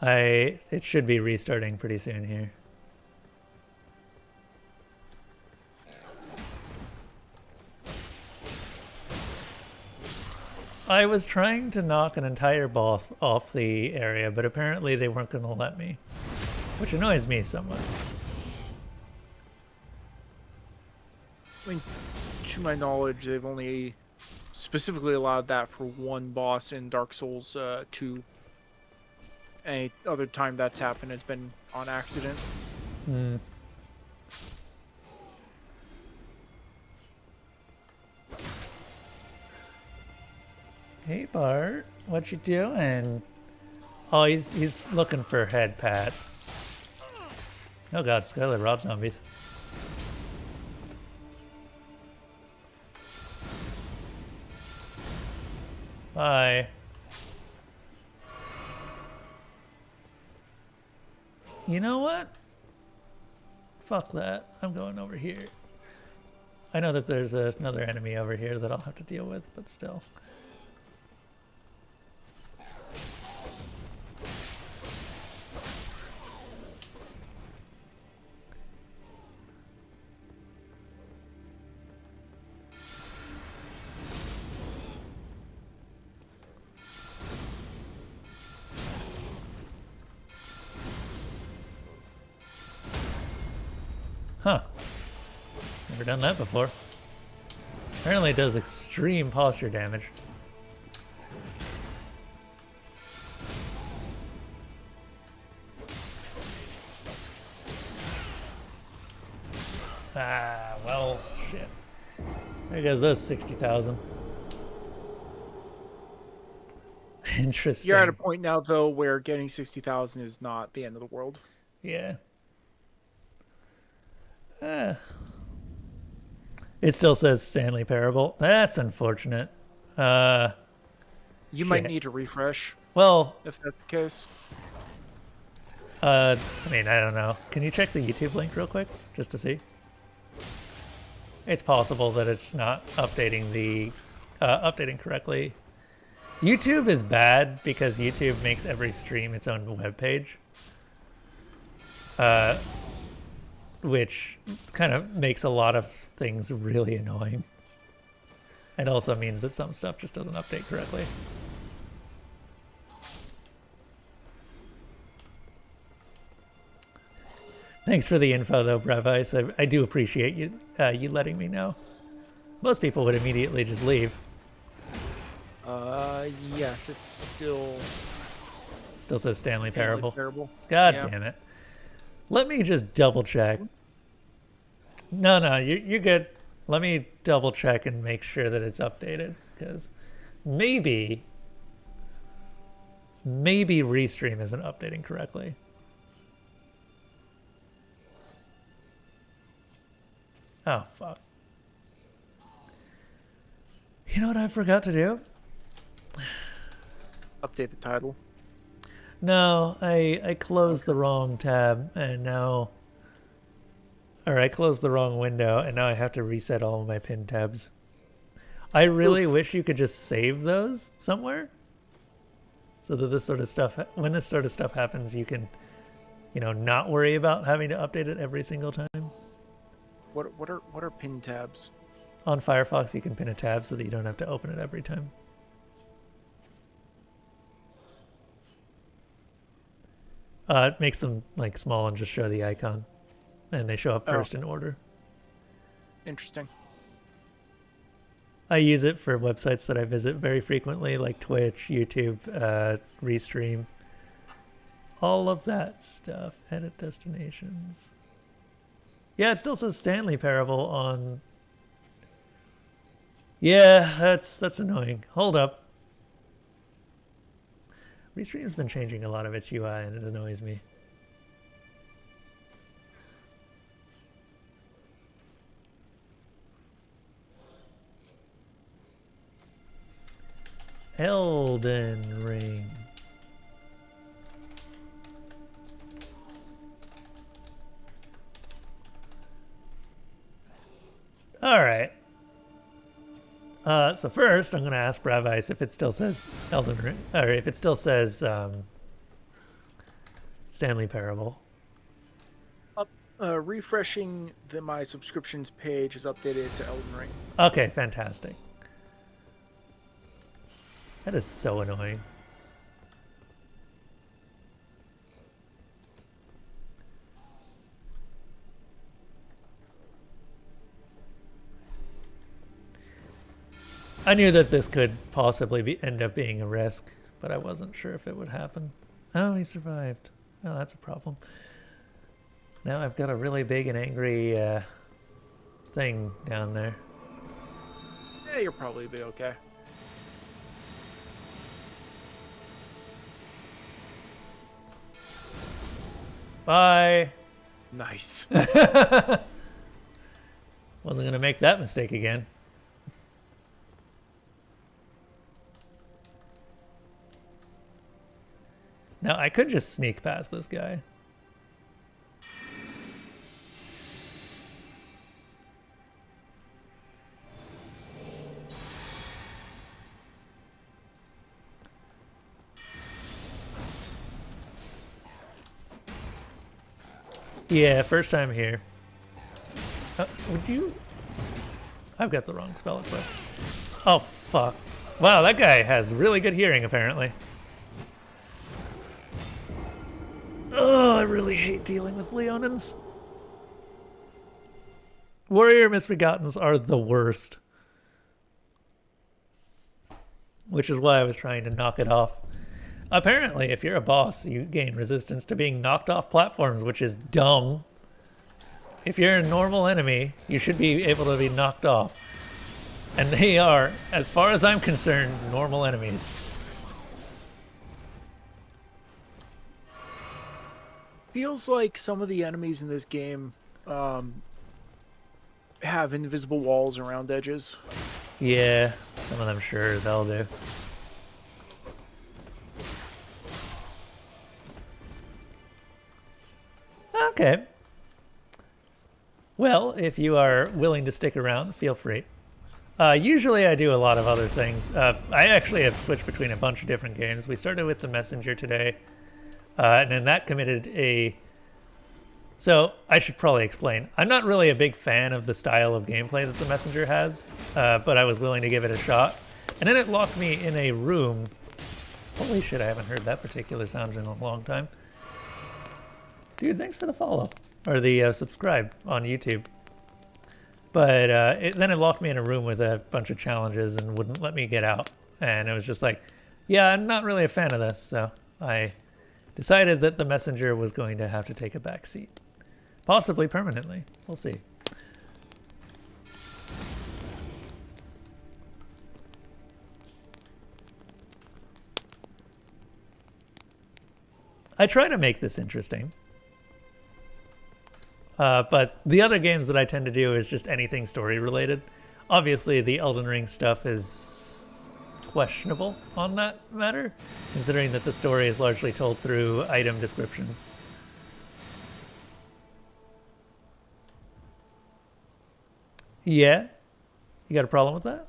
It should be restarting pretty soon here. I was trying to knock an entire boss off the area, but apparently they weren't going to let me, which annoys me somewhat. I mean, to my knowledge, they've only specifically allowed that for one boss in Dark Souls 2. Any other time that's happened has been on accident. Hmm. Hey Bart, what you doing? Oh, he's looking for head pats. Oh god, Skylar Rob zombies. Bye. You know what? Fuck that. I'm going over here. I know that there's another enemy over here that I'll have to deal with, but still. Huh. Never done that before. Apparently it does extreme posture damage. Ah, well, shit. There goes those 60,000. Interesting. You're at a point now, though, where getting 60,000 is not the end of the world. Yeah. It still says Stanley Parable. That's unfortunate. You might need to refresh. Well, if that's the case. I mean, I don't know. Can you check the YouTube link real quick, just to see? It's possible that it's not updating correctly. YouTube is bad because YouTube makes every stream its own web page. Which kind of makes a lot of things really annoying. It also means that some stuff just doesn't update correctly. Thanks for the info, though, Brevice. I do appreciate you you letting me know. Most people would immediately just leave. Yes, it's still says Stanley Parable. God damn it. Let me just double check. No, you're good. Let me double check and make sure that it's updated, because maybe Restream isn't updating correctly. Oh, fuck. You know what I forgot to do? Update the title. No, I closed the wrong tab, and now... Or I closed the wrong window, and now I have to reset all of my pinned tabs. I really wish you could just save those somewhere, so that this sort of stuff, when this sort of stuff happens, you can, you know, not worry about having to update it every single time. What are pin tabs? On Firefox, you can pin a tab so that you don't have to open it every time. It makes them like small and just show the icon, and they show up first in order. Interesting. I use it for websites that I visit very frequently, like Twitch, YouTube, Restream, all of that stuff. Edit destinations. Yeah, it still says Stanley Parable on. Yeah, that's annoying. Hold up. Restream's been changing a lot of its UI, and it annoys me. Elden Ring. All right. So first, I'm going to ask Bravice if it still says Elden Ring, or if it still says Stanley Parable. Refreshing my subscriptions page is updated to Elden Ring. Okay, fantastic. That is so annoying. I knew that this could possibly end up being a risk, but I wasn't sure if it would happen. Oh, he survived. Oh, that's a problem. Now I've got a really big and angry thing down there. Yeah, you'll probably be okay. Bye. Nice. Wasn't gonna make that mistake again. Now I could just sneak past this guy. Yeah, first time here. Would you? I've got the wrong spell equipped. Oh, fuck. Wow, that guy has really good hearing, apparently. Oh, I really hate dealing with Leonins. Warrior Misbegottens are the worst. Which is why I was trying to knock it off. Apparently, if you're a boss, you gain resistance to being knocked off platforms, which is dumb. If you're a normal enemy, you should be able to be knocked off. And they are, as far as I'm concerned, normal enemies. Feels like some of the enemies in this game have invisible walls around edges. Yeah, some of them sure as hell do. Okay. Well, if you are willing to stick around, feel free. Usually I do a lot of other things. I actually have switched between a bunch of different games. We started with The Messenger today, and then that committed a... So, I should probably explain. I'm not really a big fan of the style of gameplay that The Messenger has, but I was willing to give it a shot. And then it locked me in a room... Holy shit, I haven't heard that particular sound in a long time. Dude, thanks for the follow. Or the subscribe on YouTube. But then it locked me in a room with a bunch of challenges and wouldn't let me get out. And it was just like, yeah, I'm not really a fan of this. So I decided that The Messenger was going to have to take a back seat. Possibly permanently. We'll see. I try to make this interesting. But the other games that I tend to do is just anything story related. Obviously, the Elden Ring stuff is questionable on that matter, considering that the story is largely told through item descriptions. Yeah? You got a problem with that?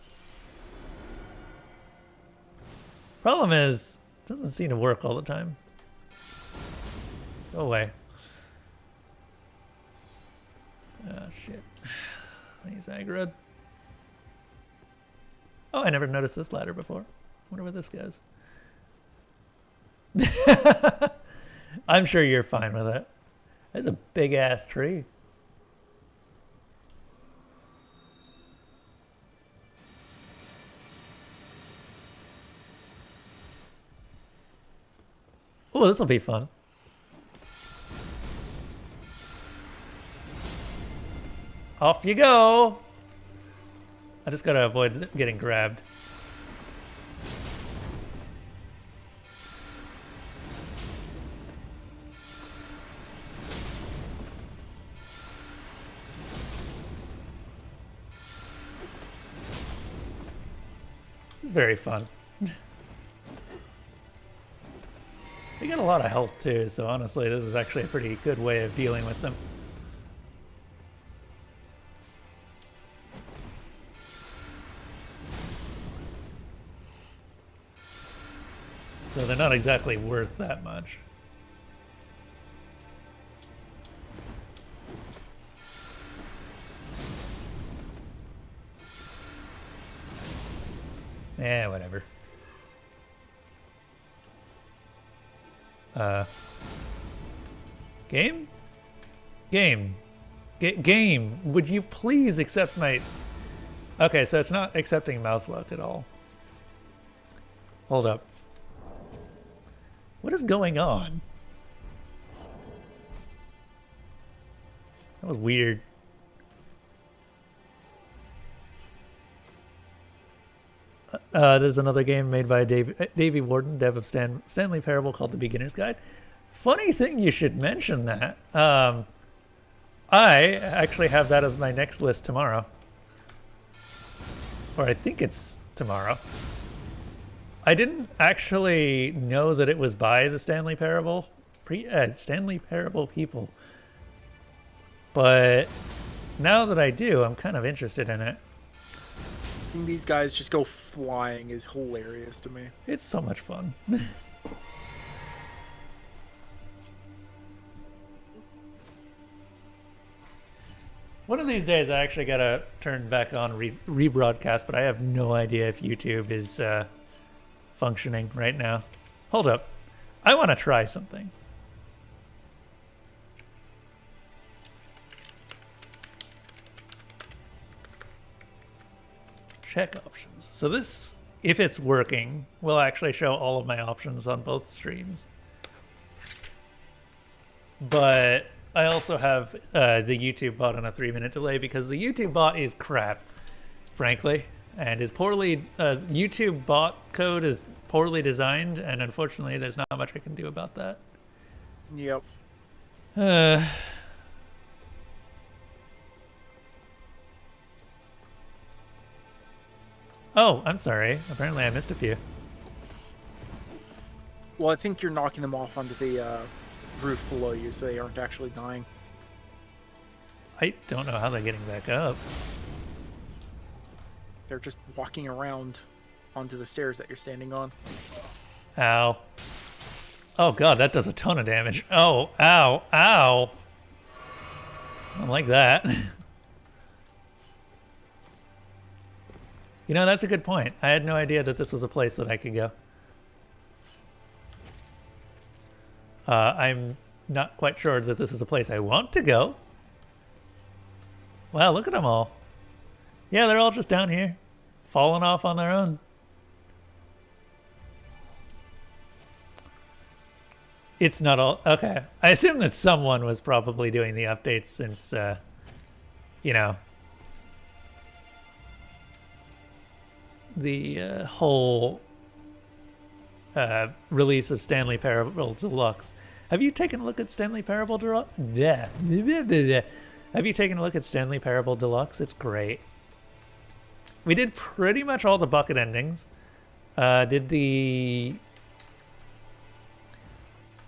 Problem is, it doesn't seem to work all the time. Go away. Oh, shit. He's aggroed. Oh, I never noticed this ladder before. Wonder what this goes. I'm sure you're fine with it. There's a big-ass tree. Oh, this will be fun. Off you go! I just gotta avoid getting grabbed. It's very fun. They get a lot of health too, so honestly this is actually a pretty good way of dealing with them. So they're not exactly worth that much. Whatever. Game? Game. Game. Would you please accept my... Okay, so it's not accepting mouse lock at all. Hold up. What is going on? That was weird. There's another game made by Davey Warden, dev of Stanley Parable, called The Beginner's Guide. Funny thing you should mention that. I actually have that as my next list tomorrow. Or I think it's tomorrow. I didn't actually know that it was by the Stanley Parable people. But now that I do, I'm kind of interested in it. Seeing these guys just go flying is hilarious to me. It's so much fun. One of these days, I actually gotta turn back on rebroadcast, but I have no idea if YouTube is functioning right now. Hold up. I want to try something. Check options. So this, if it's working, will actually show all of my options on both streams. But I also have the YouTube bot on a 3-minute delay because the YouTube bot is crap, frankly, and is poorly. YouTube bot code is poorly designed, and unfortunately, there's not much I can do about that. Yep. Oh, I'm sorry. Apparently, I missed a few. Well, I think you're knocking them off onto the roof below you, so they aren't actually dying. I don't know how they're getting back up. They're just walking around onto the stairs that you're standing on. Ow. Oh god, that does a ton of damage. Oh, ow, ow. I don't like that. You know, that's a good point. I had no idea that this was a place that I could go. I'm not quite sure that this is a place I want to go. Wow, look at them all. Yeah, they're all just down here, falling off on their own. It's not all... Okay. I assume that someone was probably doing the updates since, you know, the whole release of Stanley Parable Deluxe. Have you taken a look at Stanley Parable Deluxe? Yeah. Have you taken a look at Stanley Parable Deluxe? It's great. We did pretty much all the bucket endings. Did the...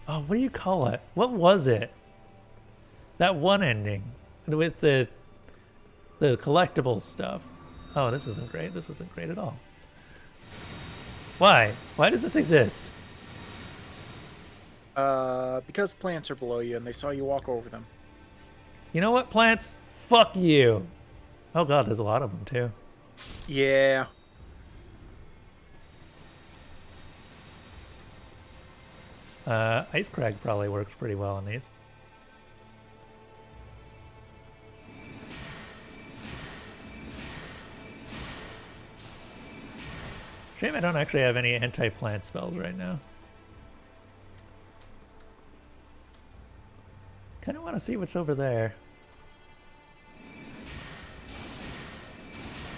Oh, what do you call it? What was it? That one ending with the collectibles stuff. Oh, this isn't great. This isn't great at all. Why? Why does this exist? Because plants are below you and they saw you walk over them. You know what, plants? Fuck you. Oh god, there's a lot of them too. Yeah. Ice Crag probably works pretty well on these. Shame I don't actually have any anti-plant spells right now. Kind of want to see what's over there.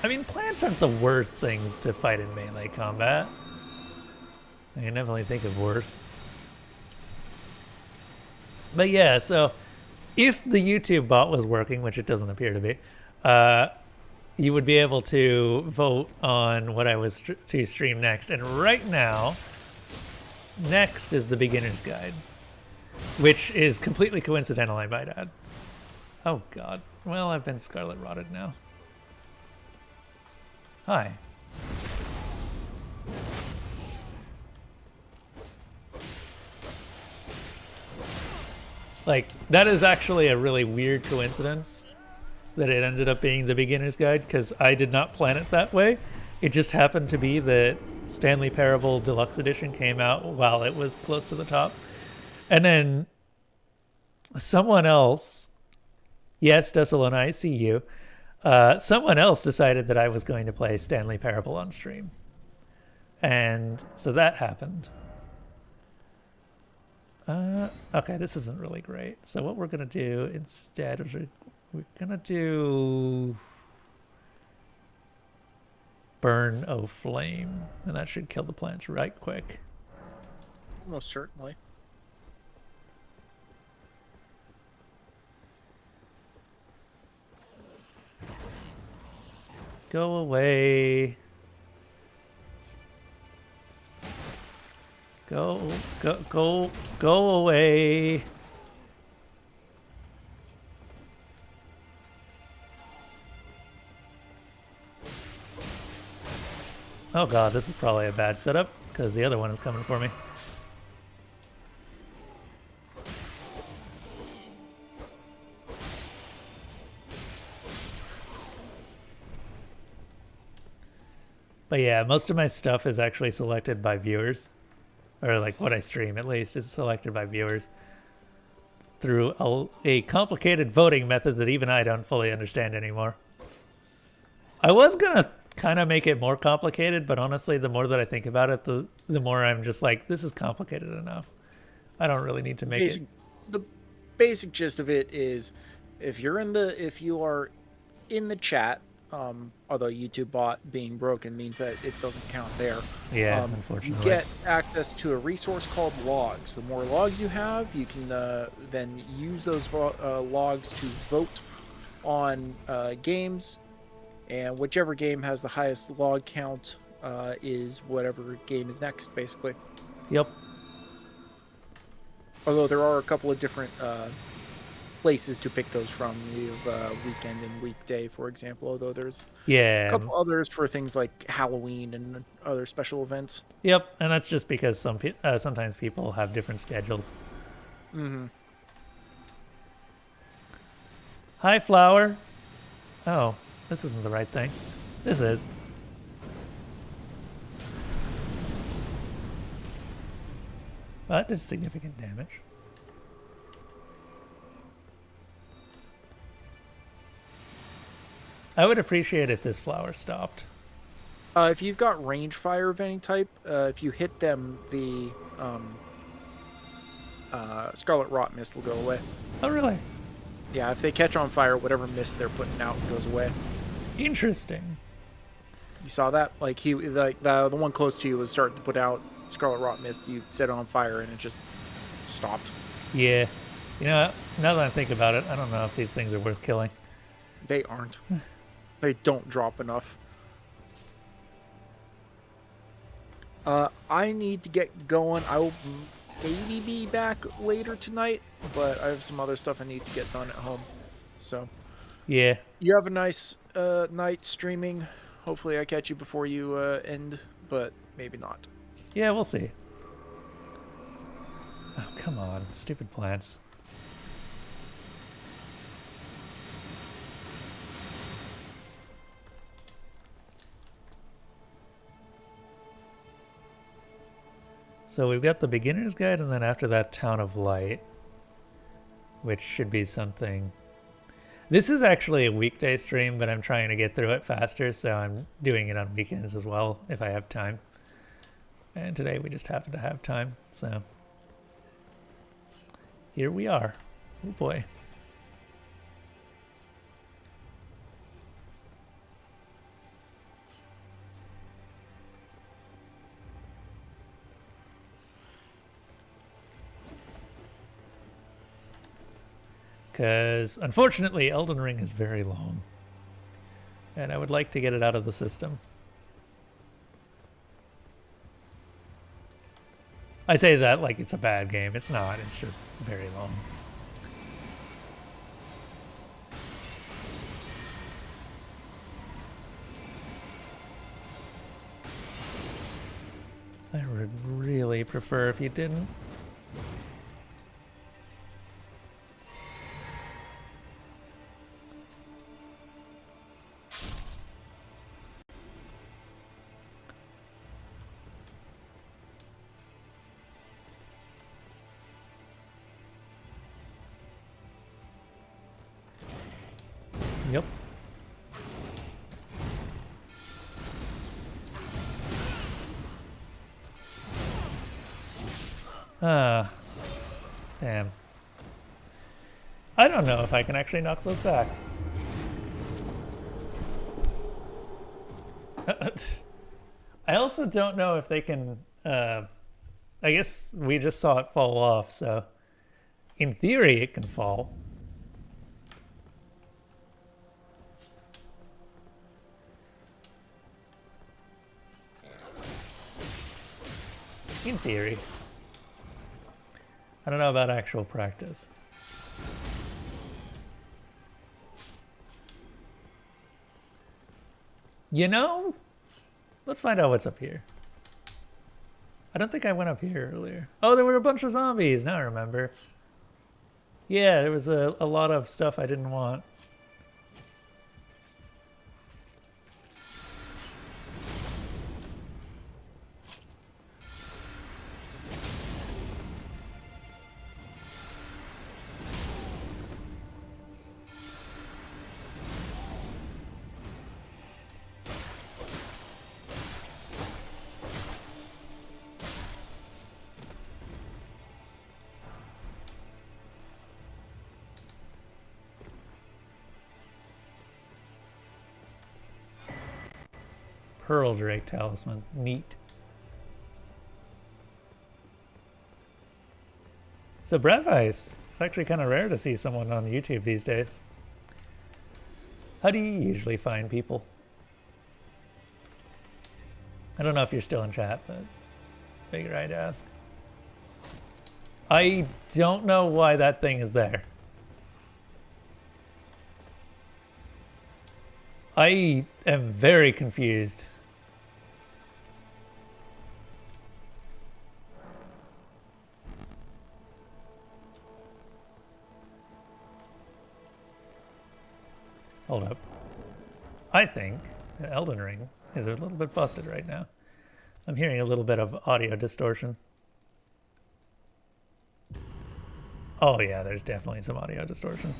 I mean, plants aren't the worst things to fight in melee combat. I can definitely think of worse. But yeah, so if the YouTube bot was working, which it doesn't appear to be, you would be able to vote on what I was to stream next. And right now, next is the Beginner's Guide, which is completely coincidental, I might add. Oh god. Well, I've been Scarlet Rotted now. Hi. Like, that is actually a really weird coincidence that it ended up being the Beginner's Guide, because I did not plan it that way. It just happened to be that Stanley Parable Deluxe Edition came out while it was close to the top. And then someone else, yes, Desolana, I see you. Someone else decided that I was going to play Stanley Parable on stream. And so that happened. Okay, this isn't really great. So what we're going to do instead is we're going to do Burn O Flame. And that should kill the plants right quick. Most certainly. Go away. Go away. Oh god, this is probably a bad setup, because the other one is coming for me. But yeah, most of my stuff is actually selected by viewers. Or like what I stream, at least, is selected by viewers. Through a complicated voting method that even I don't fully understand anymore. I was gonna kind of make it more complicated, but honestly, the more that I think about it, the more I'm just like, this is complicated enough. I don't really need to make it. The basic gist of it is, if you are in the chat, although YouTube bot being broken means that it doesn't count there. Yeah, unfortunately. You get access to a resource called logs. The more logs you have, you can then use those logs to vote on games, and whichever game has the highest log count is whatever game is next, basically. Yep. Although there are a couple of different places to pick those from. You have weekend and weekday, for example, although there's a couple others for things like Halloween and other special events. Yep, and that's just because sometimes people have different schedules. Mm-hmm. Hi, Flower. Oh, this isn't the right thing. This is. Well, that did significant damage. I would appreciate if this flower stopped. If you've got range fire of any type, if you hit them, the Scarlet Rot Mist will go away. Oh, really? Yeah, if they catch on fire, whatever mist they're putting out goes away. Interesting. You saw that? Like the one close to you was starting to put out Scarlet Rot Mist. You set it on fire and it just stopped. Yeah. You know, now that I think about it, I don't know if these things are worth killing. They aren't. They don't drop enough. I need to get going. I will maybe be back later tonight, but I have some other stuff I need to get done at home. So, yeah. You have a nice night streaming. Hopefully I catch you before you end, but maybe not. Yeah, we'll see. Oh, come on. Stupid plants. So we've got the beginner's guide, and then after that, Town of Light, which should be something. This is actually a weekday stream, but I'm trying to get through it faster, so I'm doing it on weekends as well, if I have time. And today we just happen to have time, so here we are. Oh boy. Because, unfortunately, Elden Ring is very long. And I would like to get it out of the system. I say that like it's a bad game. It's not. It's just very long. I would really prefer if you didn't. Yep. Damn. I don't know if I can actually knock those back. I also don't know if they can... I guess we just saw it fall off, so... In theory, it can fall. In theory. I don't know about actual practice. You know? Let's find out what's up here. I don't think I went up here earlier. Oh, there were a bunch of zombies. Now I remember. Yeah, there was a lot of stuff I didn't want. Pearl Drake Talisman. Neat. So Brev Ice. It's actually kind of rare to see someone on YouTube these days. How do you usually find people? I don't know if you're still in chat, but figure I'd ask. I don't know why that thing is there. I am very confused. Hold up. I think the Elden Ring is a little bit busted right now. I'm hearing a little bit of audio distortion. Oh yeah, there's definitely some audio distortion.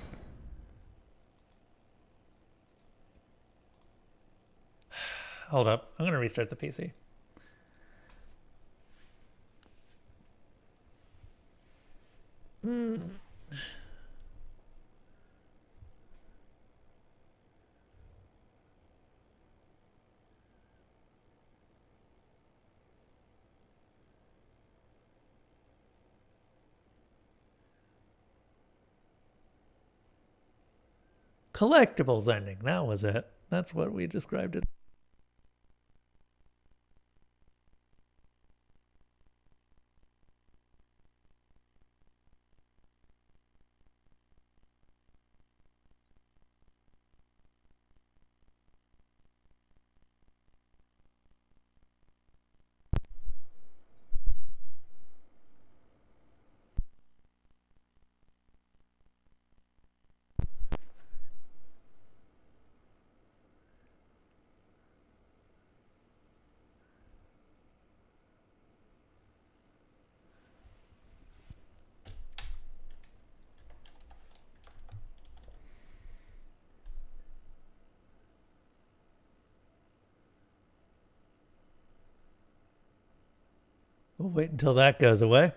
Hold up. I'm going to restart the PC. Collectibles ending. That was it. That's what we described it. We'll wait until that goes away.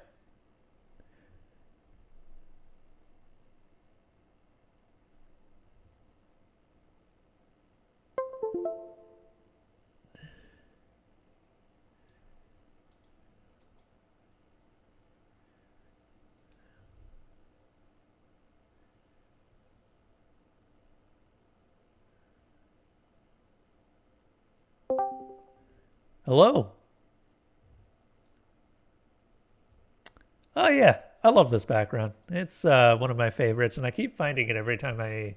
Hello. Oh yeah, I love this background. It's one of my favorites, and I keep finding it every time I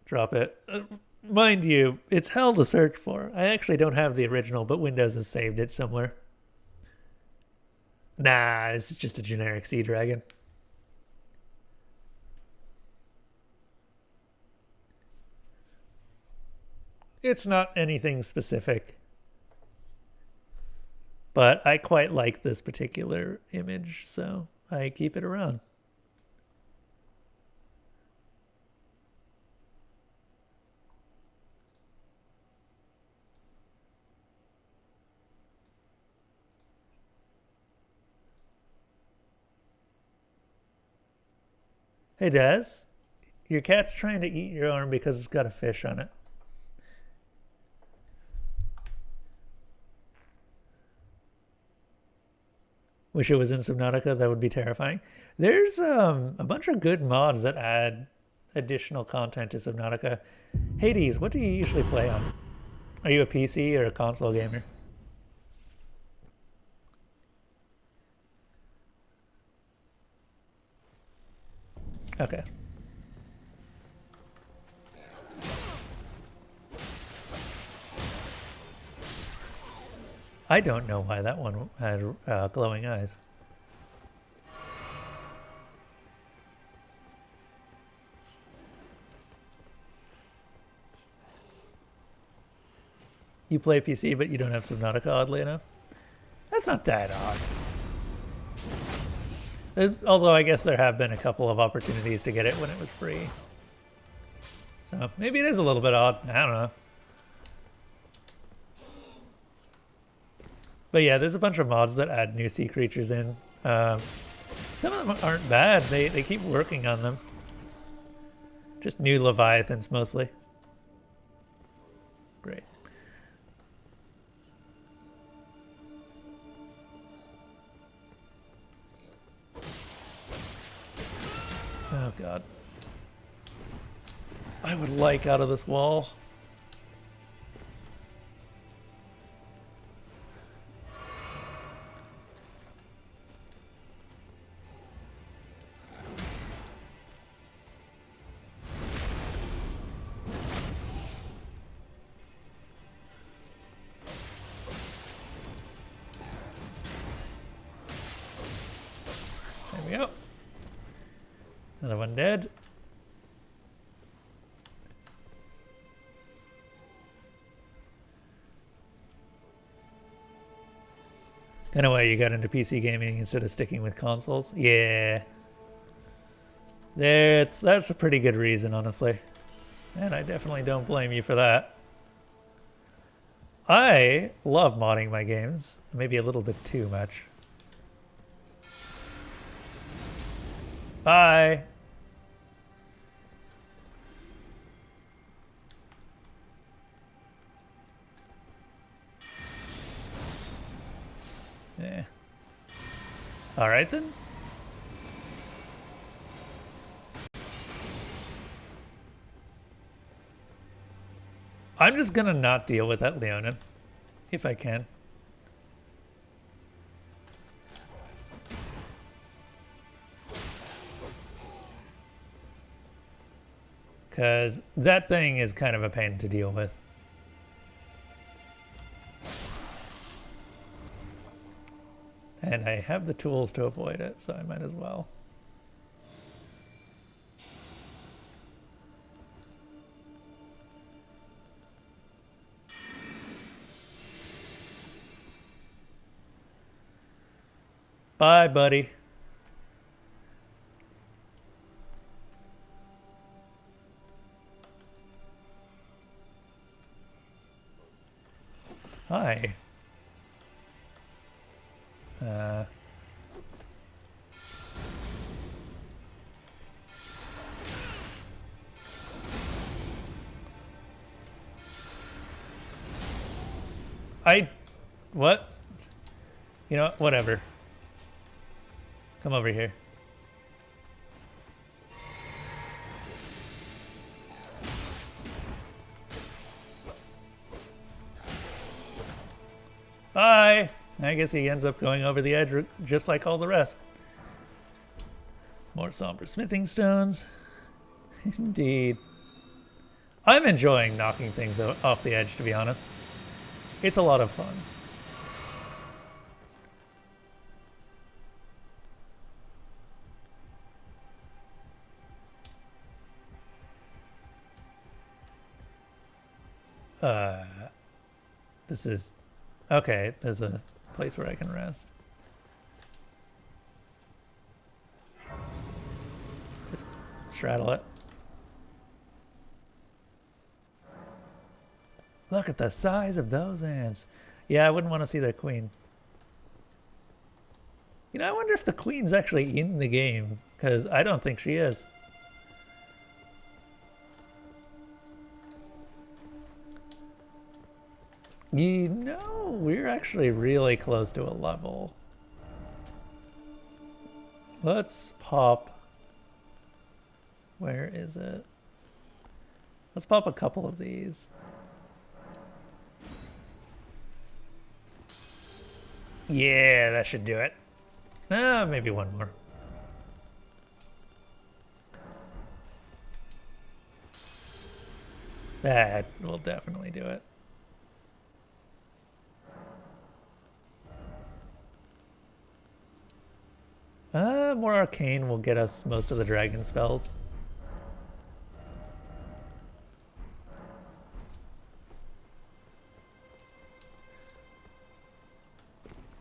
drop it. Mind you, it's hell to search for. I actually don't have the original, but Windows has saved it somewhere. Nah, it's just a generic sea dragon. It's not anything specific. But I quite like this particular image, so I keep it around. Hey, Des. Your cat's trying to eat your arm because it's got a fish on it. Wish it was in Subnautica. That would be terrifying. There's a bunch of good mods that add additional content to Subnautica. Hades, what do you usually play on? Are you a PC or a console gamer? Okay. I don't know why that one had glowing eyes. You play PC, but you don't have Subnautica, oddly enough. That's not that odd. Although I guess there have been a couple of opportunities to get it when it was free. So maybe it is a little bit odd. I don't know. But yeah, there's a bunch of mods that add new sea creatures in. Some of them aren't bad. They keep working on them. Just new Leviathans mostly. Great. Oh god. I would like out of this wall. There we go. Another one dead. Kind of why you got into PC gaming instead of sticking with consoles. Yeah. That's a pretty good reason, honestly. And I definitely don't blame you for that. I love modding my games. Maybe a little bit too much. Bye. Yeah. All right then. I'm just gonna not deal with that Leonin, if I can. Because that thing is kind of a pain to deal with. And I have the tools to avoid it, so I might as well. Bye, buddy. Hi. What? You know what? Whatever. Come over here. Bye! I guess he ends up going over the edge just like all the rest. More somber smithing stones. Indeed. I'm enjoying knocking things off the edge, to be honest. It's a lot of fun. This is... Okay, there's a place where I can rest. Just straddle it. Look at the size of those ants. Yeah, I wouldn't want to see their queen. You know, I wonder if the queen's actually in the game, because I don't think she is. You know, we're actually really close to a level. Let's pop... Where is it? Let's pop a couple of these. Yeah, that should do it. Maybe one more. That will definitely do it. More arcane will get us most of the dragon spells.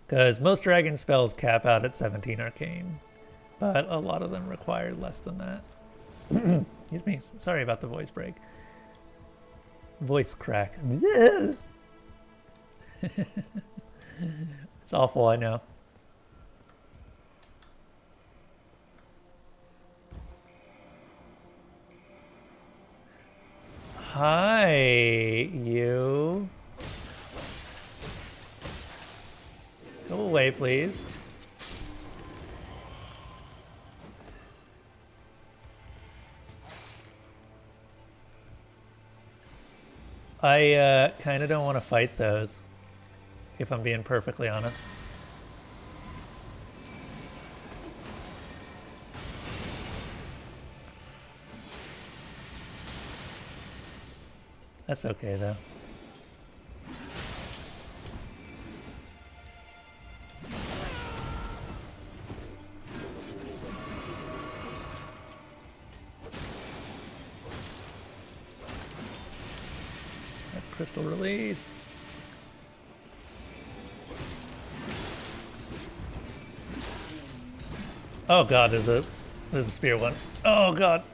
Because most dragon spells cap out at 17 arcane, but a lot of them require less than that. Excuse me. Sorry about the voice break. Voice crack. It's awful, I know. Hi, you. Go away, please. I kind of don't want to fight those, if I'm being perfectly honest. That's okay, though. That's crystal release. Oh god, there's a spear one. Oh god.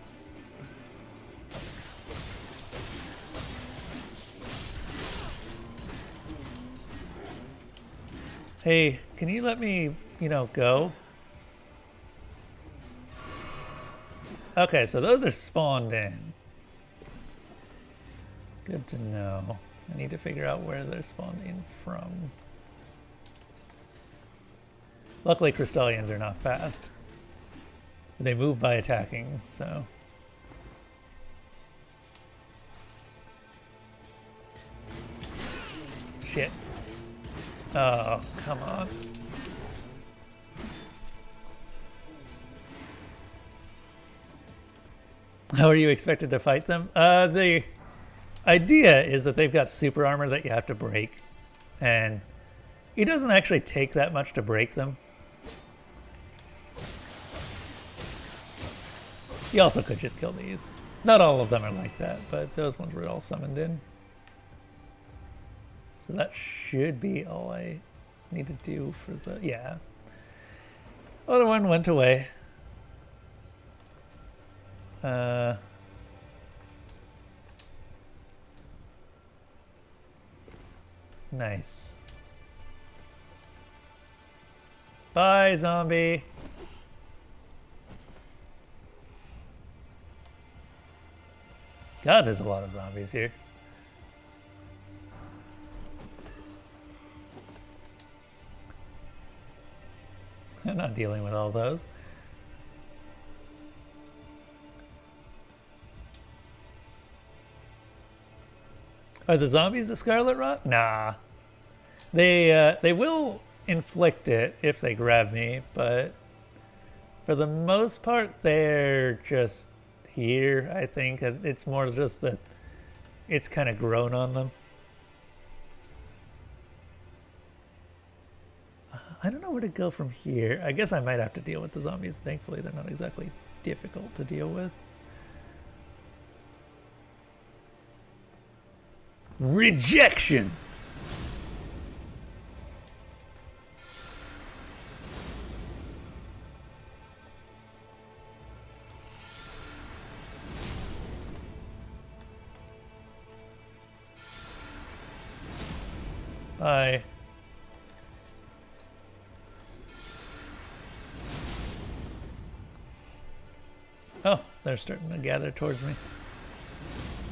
Hey, can you let me, go? Okay, so those are spawned in. It's good to know. I need to figure out where they're spawned in from. Luckily, Crystallians are not fast. They move by attacking, so... Shit. Oh, come on. How are you expected to fight them? The idea is that they've got super armor that you have to break. And it doesn't actually take that much to break them. You also could just kill these. Not all of them are like that, but those ones were all summoned in. So that should be all I need to do for the... Yeah. Other one went away. Nice. Bye, zombie. God, there's a lot of zombies here. I'm not dealing with all those. Are the zombies the Scarlet Rot? Nah. They will inflict it if they grab me, but for the most part, they're just here, I think. It's more just that it's kind of grown on them. I don't know where to go from here. I guess I might have to deal with the zombies. Thankfully, they're not exactly difficult to deal with. Rejection! Bye. Oh, they're starting to gather towards me.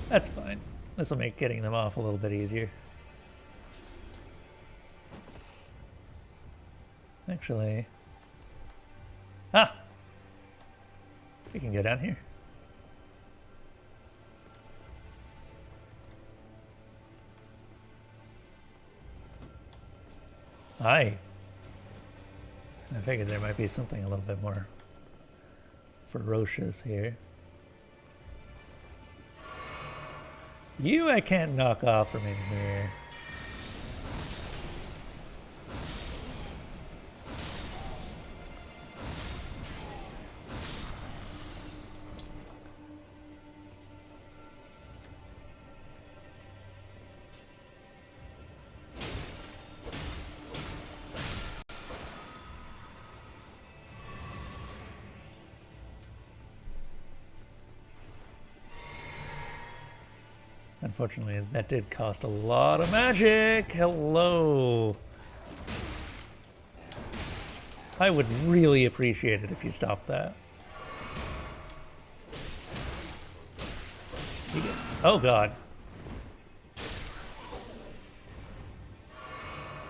That's fine. This will make getting them off a little bit easier. Actually... Ah! We can go down here. Hi. I figured there might be something a little bit more ferocious here. You I can't knock off from in here. Unfortunately, that did cost a lot of magic. Hello. I would really appreciate it if you stopped that. Oh god.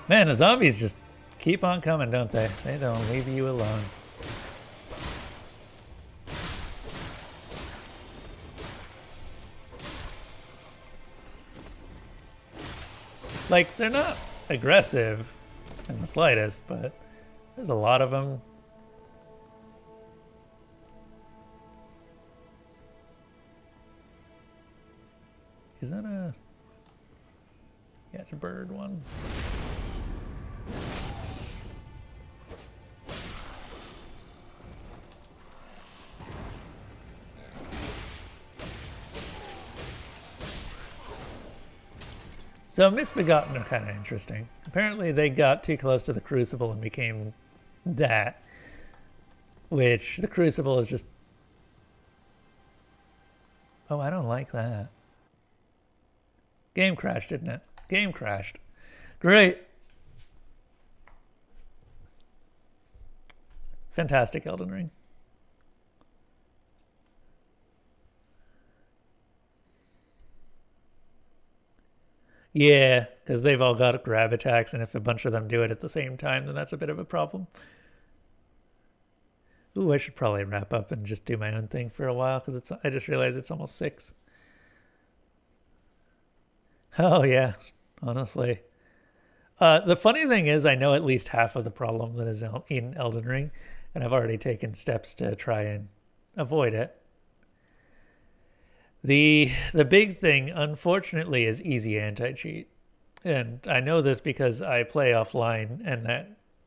Man, the zombies just keep on coming, don't they? They don't leave you alone. Like, they're not aggressive in the slightest, but there's a lot of them. Is that a... Yeah, it's a bird one. So Misbegotten are kind of interesting. Apparently they got too close to the Crucible and became that. Which, the Crucible is just... Oh, I don't like that. Game crashed, didn't it? Game crashed. Great. Fantastic Elden Ring. Yeah, because they've all got grab attacks, and if a bunch of them do it at the same time, then that's a bit of a problem. Ooh, I should probably wrap up and just do my own thing for a while, because I just realized it's almost 6. Oh, yeah, honestly. The funny thing is, I know at least half of the problem that is in Elden Ring, and I've already taken steps to try and avoid it. The big thing, unfortunately, is easy anti-cheat. And I know this because I play offline, and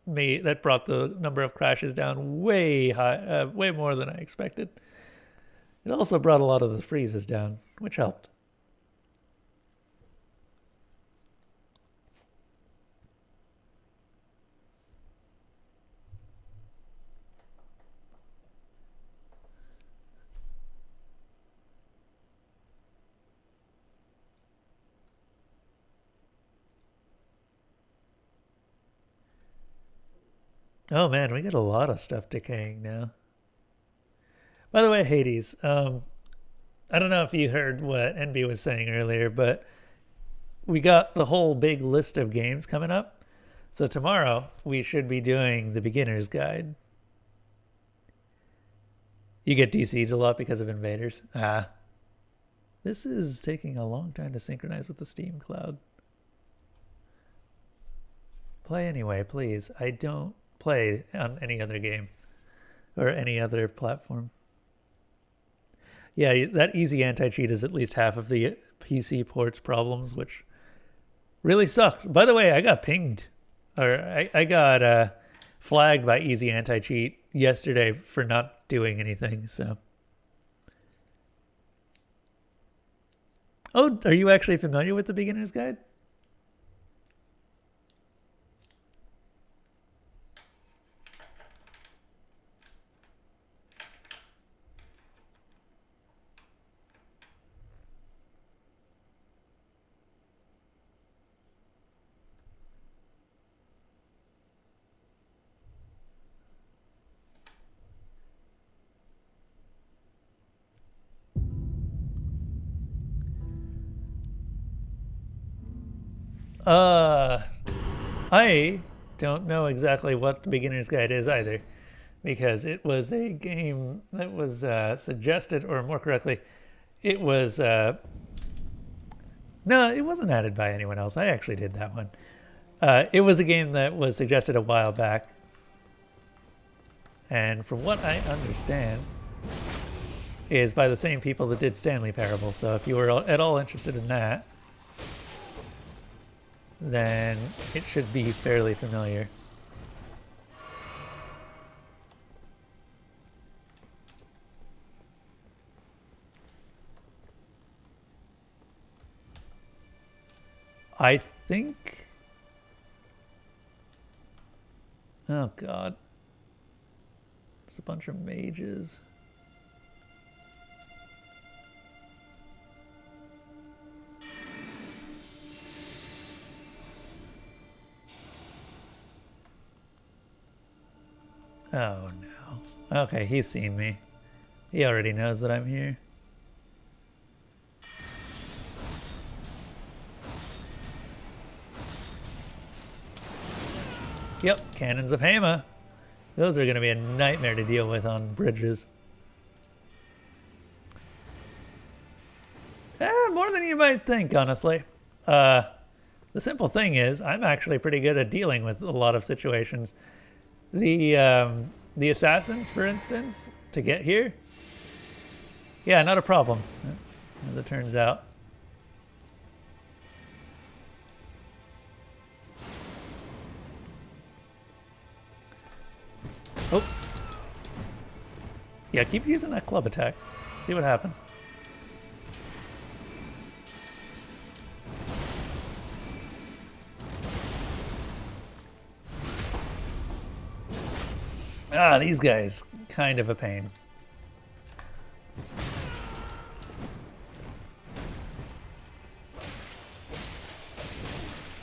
that brought the number of crashes down way high, way more than I expected. It also brought a lot of the freezes down, which helped. Oh man, we get a lot of stuff decaying now. By the way, Hades, I don't know if you heard what NB was saying earlier, but we got the whole big list of games coming up. So tomorrow we should be doing the beginner's guide. You get DC'd a lot because of invaders. Ah. This is taking a long time to synchronize with the Steam cloud. Play anyway, please. I don't play on any other game or any other platform. Yeah, that easy anti-cheat is at least half of the PC ports problems, which really sucks. By the way, I got pinged, or I got flagged by easy anti-cheat yesterday for not doing anything, so. Oh, are you actually familiar with the beginner's guide? I don't know exactly what the beginner's guide is either, because it was a game that was suggested, or more correctly, it was no, it wasn't added by anyone else. I actually did that one. It was a game that was suggested a while back, and from what I understand, is by the same people that did Stanley Parable. So if you were at all interested in that, then it should be fairly familiar. I think... Oh god. It's a bunch of mages. Oh no. Okay, he's seen me. He already knows that I'm here. Yep, cannons of Hama. Those are going to be a nightmare to deal with on bridges. More than you might think, honestly. The simple thing is, I'm actually pretty good at dealing with a lot of situations. The assassins, for instance, to get here, yeah, not a problem, as it turns out. Oh. Yeah, keep using that club attack. See what happens. Ah, these guys, kind of a pain.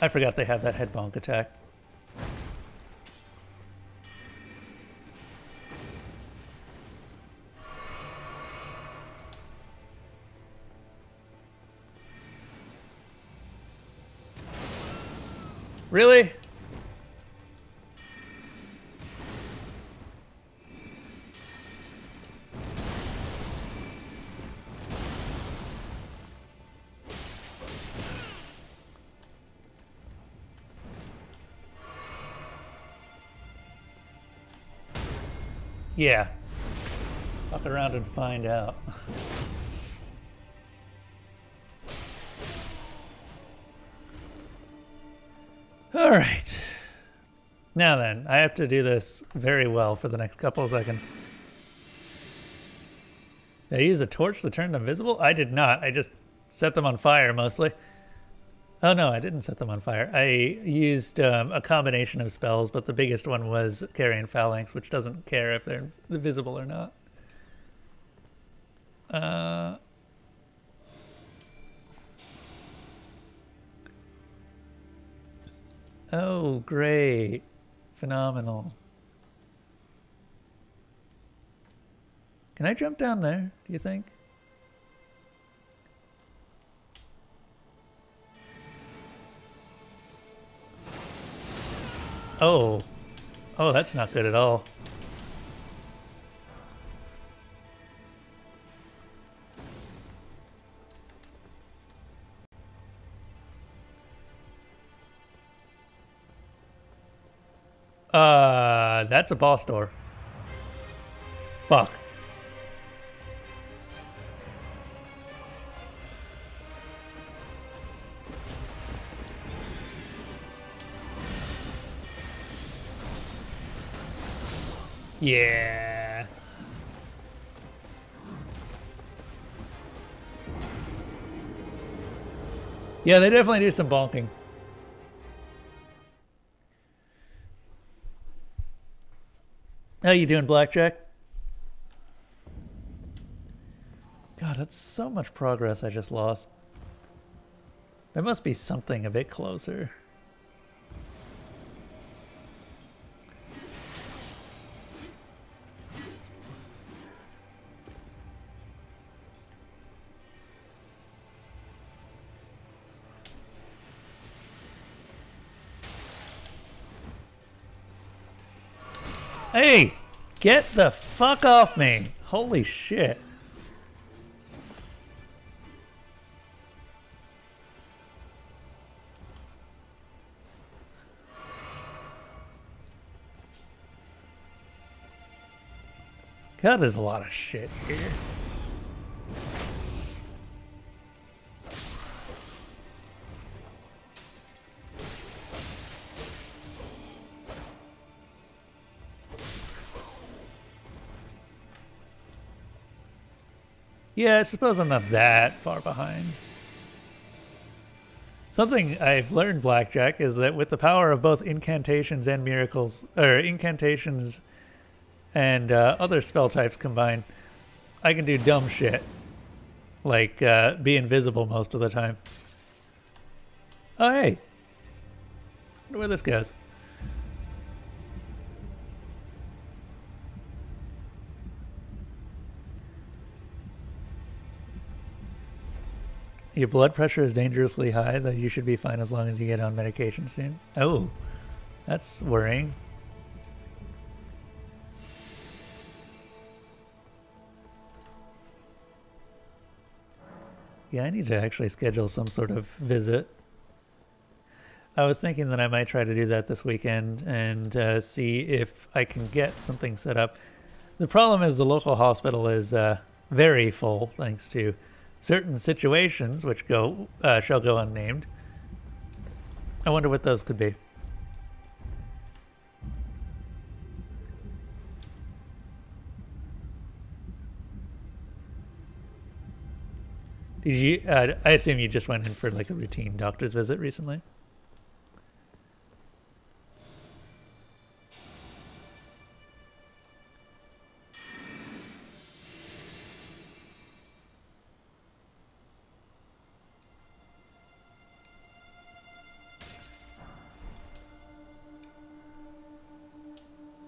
I forgot they have that head bonk attack. Really? Yeah. Fuck around and find out. All right. Now then, I have to do this very well for the next couple of seconds. Did I use a torch to turn them visible? I did not. I just set them on fire mostly. Oh no, I didn't set them on fire. I used a combination of spells, but the biggest one was Carrion Phalanx, which doesn't care if they're visible or not. Oh, great. Phenomenal. Can I jump down there, do you think? Oh. Oh, that's not good at all. That's a boss door. Fuck. Yeah. Yeah, they definitely do some bonking. How you doing, Blackjack? God, that's so much progress I just lost. There must be something a bit closer. Hey! Get the fuck off me! Holy shit. God, there's a lot of shit here. Yeah, I suppose I'm not that far behind. Something I've learned, Blackjack, is that with the power of both incantations and miracles, or incantations and other spell types combined, I can do dumb shit. Like be invisible most of the time. Oh, hey. Wonder where this goes. Your blood pressure is dangerously high, though you should be fine as long as you get on medication soon. Oh, that's worrying. Yeah, I need to actually schedule some sort of visit. I was thinking that I might try to do that this weekend and see if I can get something set up. The problem is the local hospital is very full thanks to certain situations which shall go unnamed. I wonder what those could be. Did you? I assume you just went in for like a routine doctor's visit recently.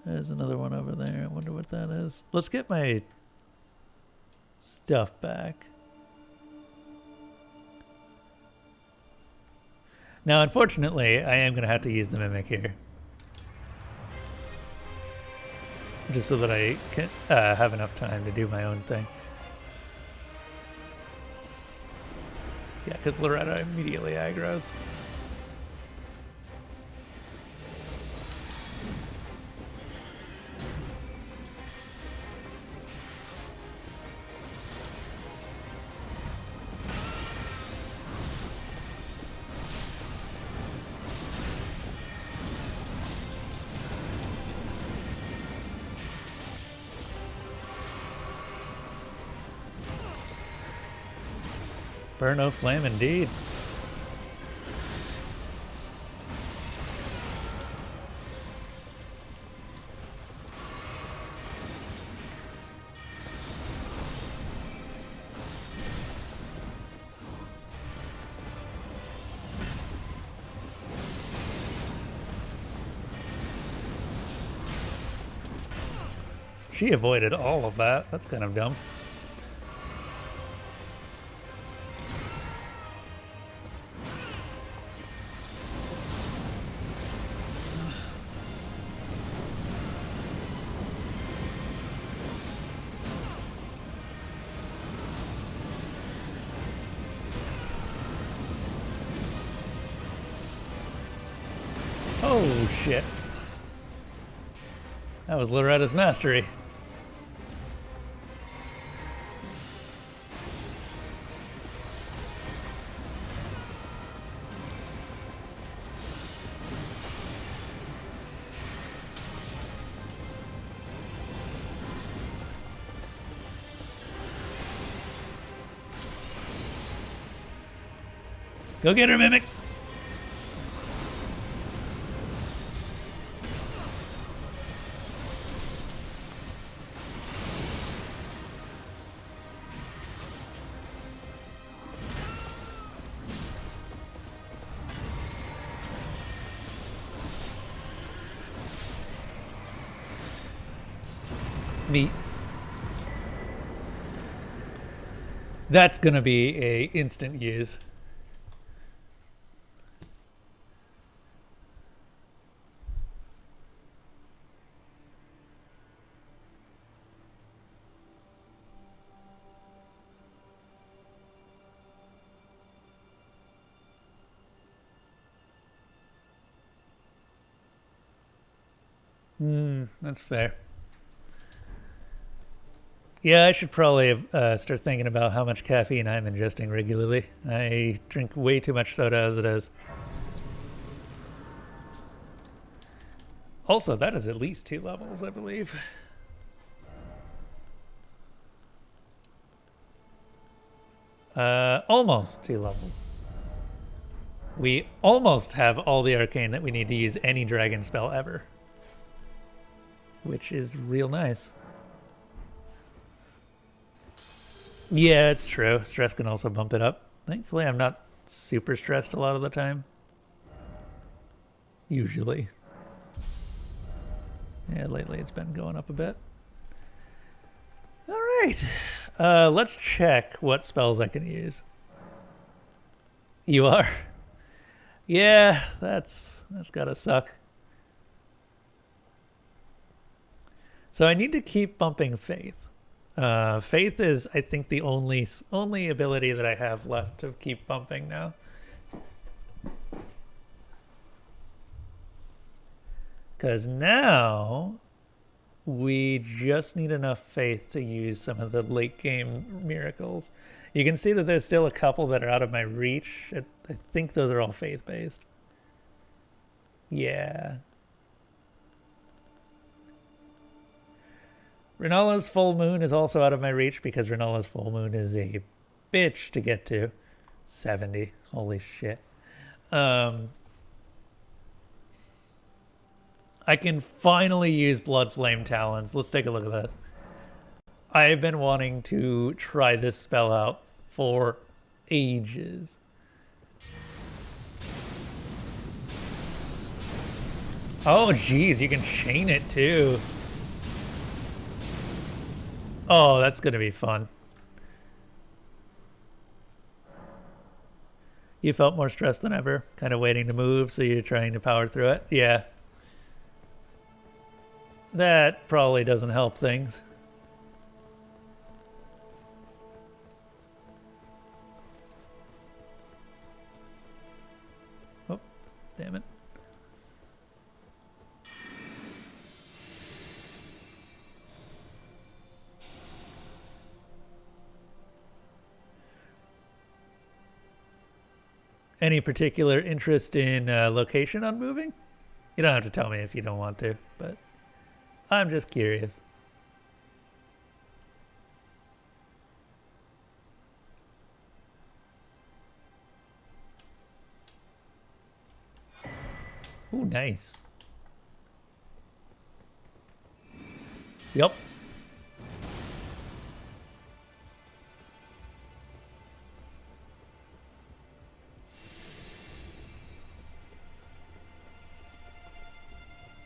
There's another one over there. I wonder what that is. Let's get my stuff back. Now, unfortunately, I am going to have to use the Mimic here. Just so that I can have enough time to do my own thing. Yeah, because Loretta immediately aggroes. Burn no flame indeed. She avoided all of that. That's kind of dumb. Oh shit. That was Loretta's mastery. Go get her, Mimic! Neat. That's gonna be a instant use. That's fair. Yeah, I should probably start thinking about how much caffeine I'm ingesting regularly. I drink way too much soda as it is. Also, that is at least 2 levels, I believe. Almost 2 levels. We almost have all the arcane that we need to use any dragon spell ever. Which is real nice. Yeah, it's true. Stress can also bump it up. Thankfully, I'm not super stressed a lot of the time. Usually. Yeah, lately it's been going up a bit. All right. Let's check what spells I can use. You are? Yeah, that's gotta suck. So I need to keep bumping Faith. Faith is, I think, the only ability that I have left to keep bumping now. Because now we just need enough faith to use some of the late game miracles. You can see that there's still a couple that are out of my reach. I think those are all faith based. Yeah. Renala's full moon is also out of my reach because Renala's full moon is a bitch to get to. 70. Holy shit. I can finally use Blood Flame Talons. Let's take a look at this. I've been wanting to try this spell out for ages. Oh, geez, you can chain it too. Oh, that's going to be fun. You felt more stressed than ever, kind of waiting to move, so you're trying to power through it? Yeah. That probably doesn't help things. Oh, damn it. Any particular interest in location on moving? You don't have to tell me if you don't want to, but I'm just curious. Ooh, nice. Yep.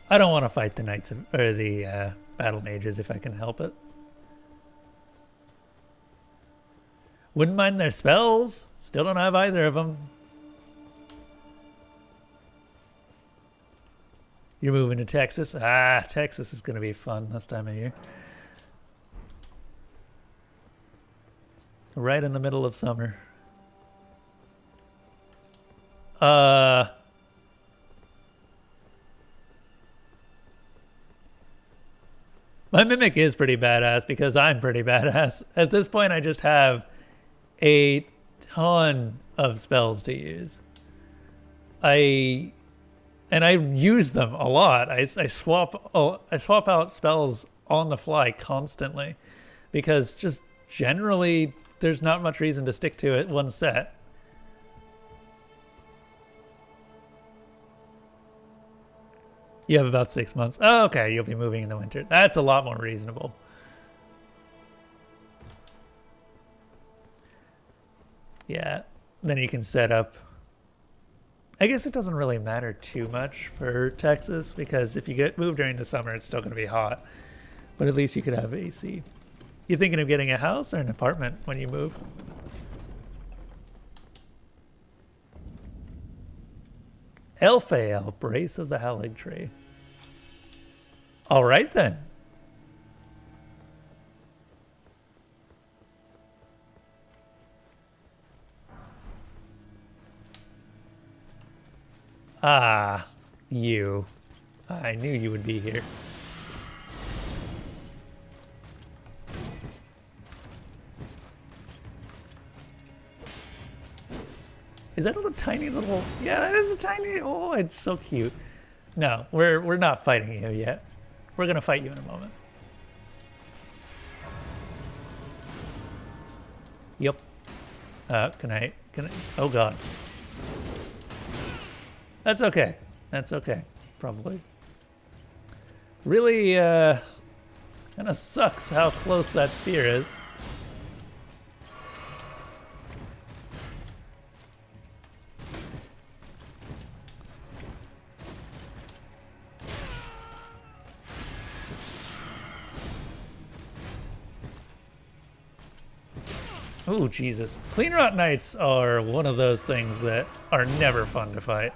I don't want to fight the knights or the battle mages if I can help it. Wouldn't mind their spells. Still don't have either of them. You're moving to Texas? Ah, Texas is going to be fun this time of year. Right in the middle of summer. My Mimic is pretty badass because I'm pretty badass. At this point, I just have a ton of spells to use. I use them a lot. I swap out spells on the fly constantly because just generally there's not much reason to stick to it one set. You have about 6 months. Oh, okay, you'll be moving in the winter. That's a lot more reasonable. Yeah, then you can set up. I guess it doesn't really matter too much for Texas because if you get moved during the summer, it's still going to be hot. But at least you could have AC. You thinking of getting a house or an apartment when you move? Elphael, Brace of the Haligtree. All right then. Ah, you. I knew you would be here. Is that a little tiny little... Yeah, that is a tiny... Oh, it's so cute. No, we're not fighting you yet. We're gonna fight you in a moment. Yep. Can I... Oh, God. That's okay. That's okay. Probably. Really, kind of sucks how close that sphere is. Oh, Jesus. Clean Rot Knights are one of those things that are never fun to fight.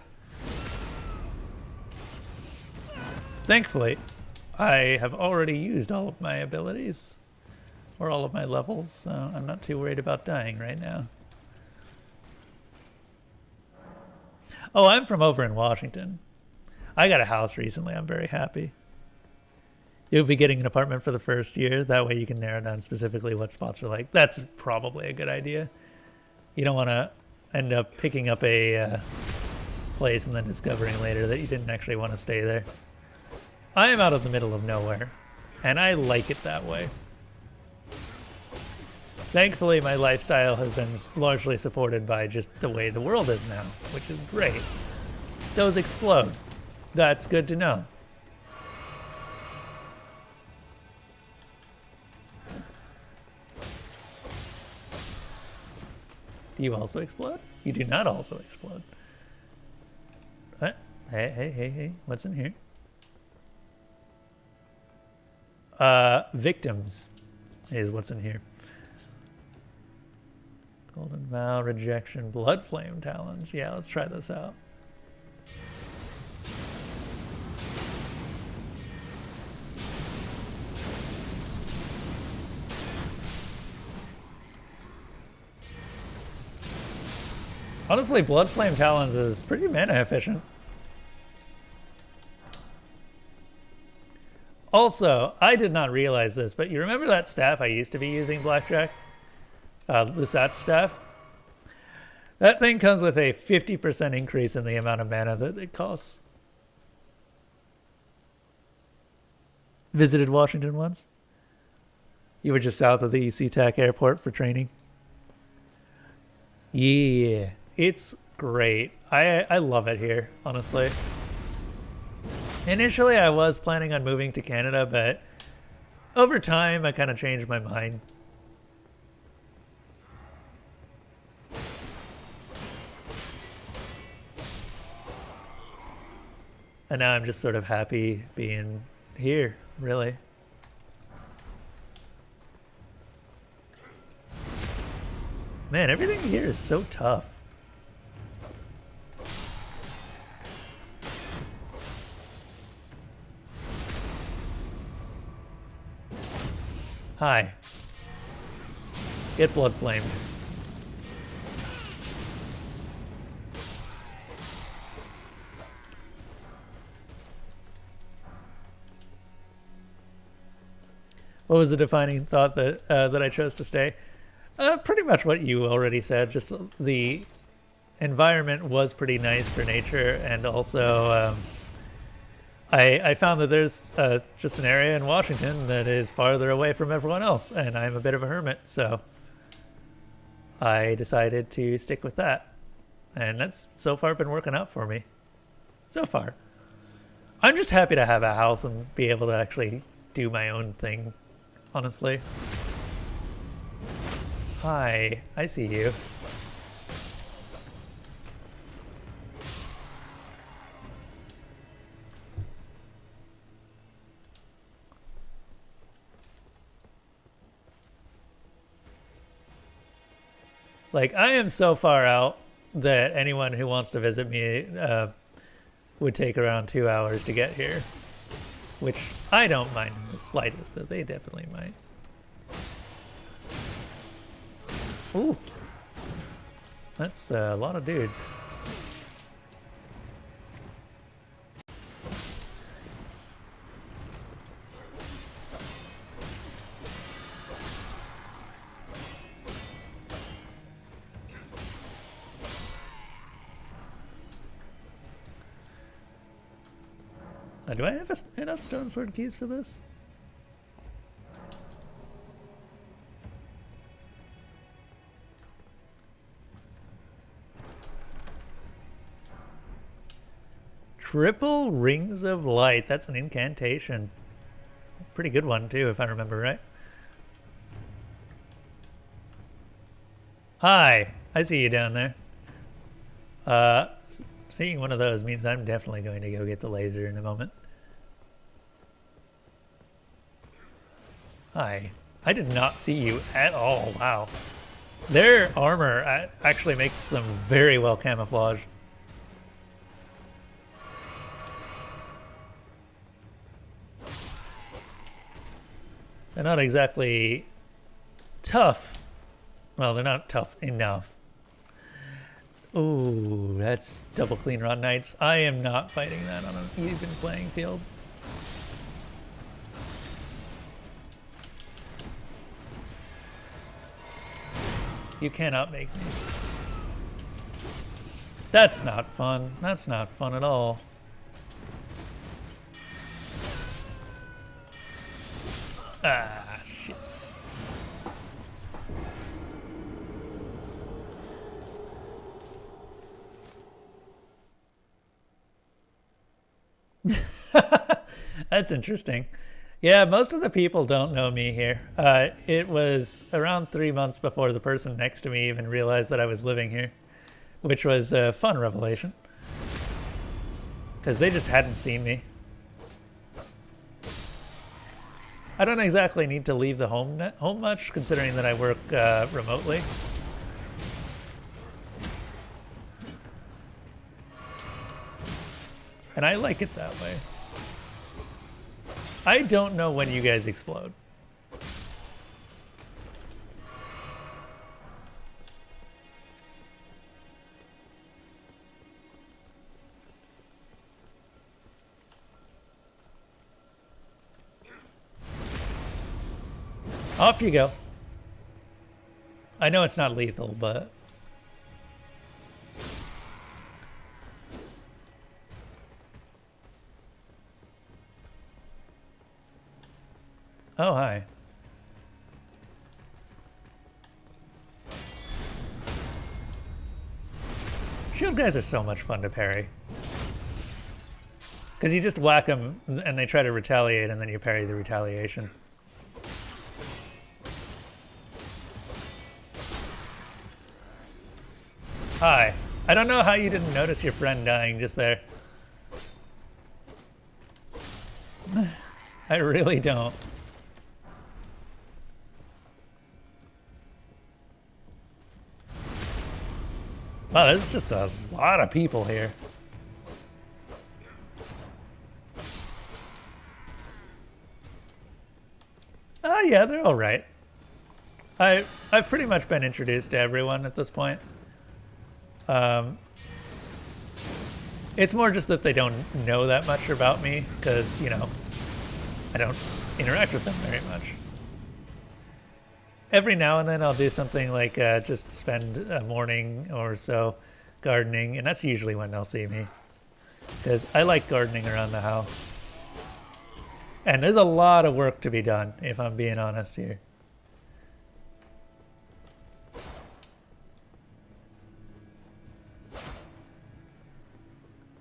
Thankfully, I have already used all of my abilities, or all of my levels, so I'm not too worried about dying right now. Oh, I'm from over in Washington. I got a house recently. I'm very happy. You'll be getting an apartment for the first year. That way you can narrow down specifically what spots are like. That's probably a good idea. You don't want to end up picking up a place and then discovering later that you didn't actually want to stay there. I am out of the middle of nowhere, and I like it that way. Thankfully, my lifestyle has been largely supported by just the way the world is now, which is great. Those explode. That's good to know. Do you also explode? You do not also explode. What? Hey. What's in here? Victims is what's in here. Golden Vow, Rejection, Blood Flame Talons. Yeah, let's try this out. Honestly, Blood Flame Talons is pretty mana efficient. Also, I did not realize this, but you remember that staff I used to be using, Blackjack? The Sat staff? That thing comes with a 50% increase in the amount of mana that it costs. Visited Washington once? You were just south of the SeaTac airport for training? Yeah, it's great. I love it here, honestly. Initially, I was planning on moving to Canada, but over time, I kind of changed my mind. And now I'm just sort of happy being here, really. Man, everything here is so tough. Hi. Get blood flamed. What was the defining thought that that I chose to stay? Pretty much what you already said. Just the environment was pretty nice for nature, and also I found that there's just an area in Washington that is farther away from everyone else, and I'm a bit of a hermit, so I decided to stick with that. And that's so far been working out for me. So far. I'm just happy to have a house and be able to actually do my own thing, honestly. Hi, I see you. Like, I am so far out that anyone who wants to visit me would take around 2 hours to get here. Which I don't mind in the slightest, but they definitely might. Ooh. That's a lot of dudes. Do I have enough stone sword keys for this? Triple Rings of Light. That's an incantation. Pretty good one, too, if I remember right. Hi. I see you down there. Seeing one of those means I'm definitely going to go get the laser in a moment. Hi. I did not see you at all. Wow. Their armor actually makes them very well camouflaged. They're not exactly tough. Well, they're not tough enough. Ooh, that's double clean rod knights. I am not fighting that on an even playing field. You cannot make me. That's not fun. That's not fun at all. Ah, shit. That's interesting. Yeah, most of the people don't know me here. It was around 3 months before the person next to me even realized that I was living here, which was a fun revelation. Because they just hadn't seen me. I don't exactly need to leave the home much, considering that I work remotely. And I like it that way. I don't know when you guys explode. Off you go. I know it's not lethal, but... Oh, hi. Shield guys are so much fun to parry. Because you just whack them and they try to retaliate and then you parry the retaliation. Hi. I don't know how you didn't notice your friend dying just there. I really don't. Wow, there's just a lot of people here. Oh yeah, they're all right. I've pretty much been introduced to everyone at this point. It's more just that they don't know that much about me because, you know, I don't interact with them very much. Every now and then I'll do something like just spend a morning or so gardening, and that's usually when they'll see me. Because I like gardening around the house. And there's a lot of work to be done, if I'm being honest here.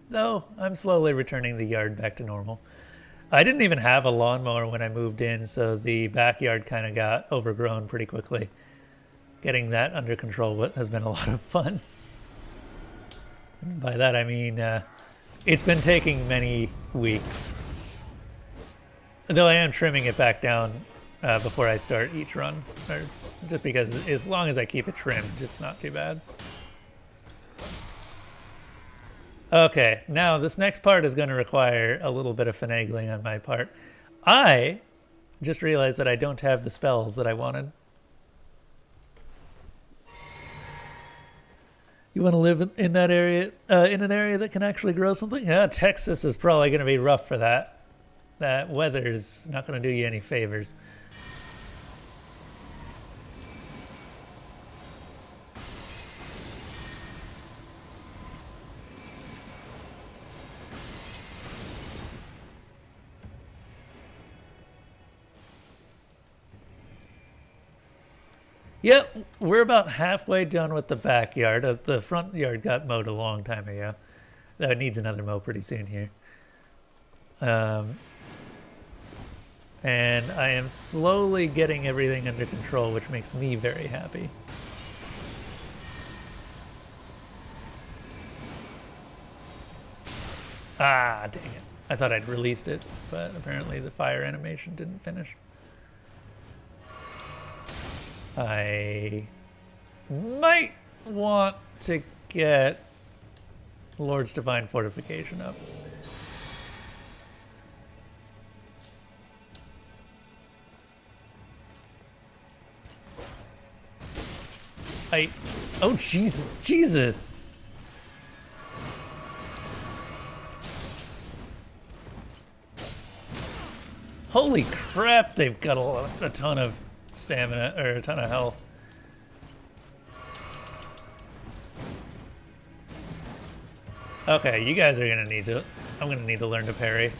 Though, I'm slowly returning the yard back to normal. I didn't even have a lawnmower when I moved in, so the backyard kind of got overgrown pretty quickly. Getting that under control has been a lot of fun. And by that I mean, it's been taking many weeks. Though I am trimming it back down before I start each run. Or just because as long as I keep it trimmed, it's not too bad. Okay, now this next part is going to require a little bit of finagling on my part. I just realized that I don't have the spells that I wanted. You want to live in that area, in an area that can actually grow something? Yeah, Texas is probably going to be rough for that. That weather's not going to do you any favors. Yep, we're about halfway done with the backyard. The front yard got mowed a long time ago. That needs another mow pretty soon here. And I am slowly getting everything under control, which makes me very happy. Ah, dang it. I thought I'd released it, but apparently the fire animation didn't finish. I might want to get Lord's Divine Fortification up. Oh, Jesus. Holy crap, they've got a ton of stamina, or a ton of health. Okay, you guys are gonna need to, I'm gonna need to learn to parry.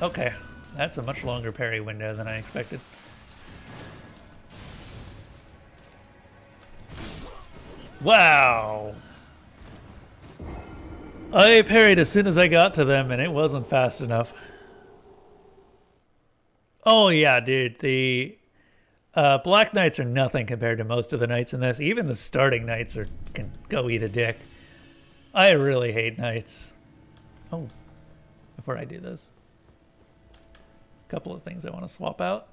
Okay, that's a much longer parry window than I expected. Wow! I parried as soon as I got to them, and it wasn't fast enough. Oh yeah, dude, the Black Knights are nothing compared to most of the knights in this. Even the starting knights can go eat a dick. I really hate knights. Oh, before I do this, a couple of things I want to swap out.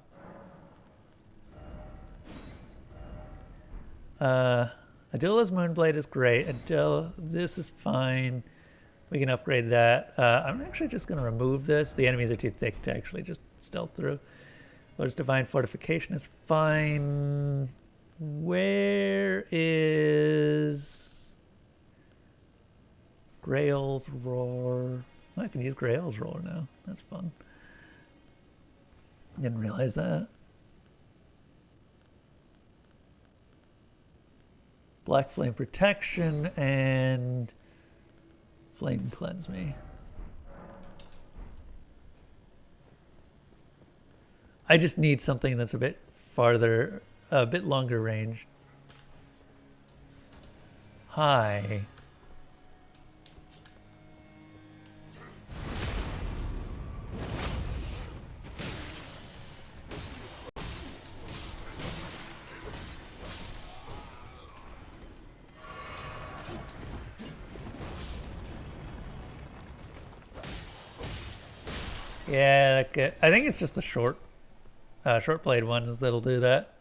Adilla's Moonblade is great. This is fine. We can upgrade that. I'm actually just going to remove this. The enemies are too thick to actually just stealth through. Lord's Divine Fortification is fine. Where is Grail's Roar? Oh, I can use Grail's Roar now. That's fun. Didn't realize that. Black Flame Protection and Flame Cleanse Me. I just need something that's a bit farther, a bit longer range. Hi. Yeah, okay. I think it's just the short blade ones that'll do that.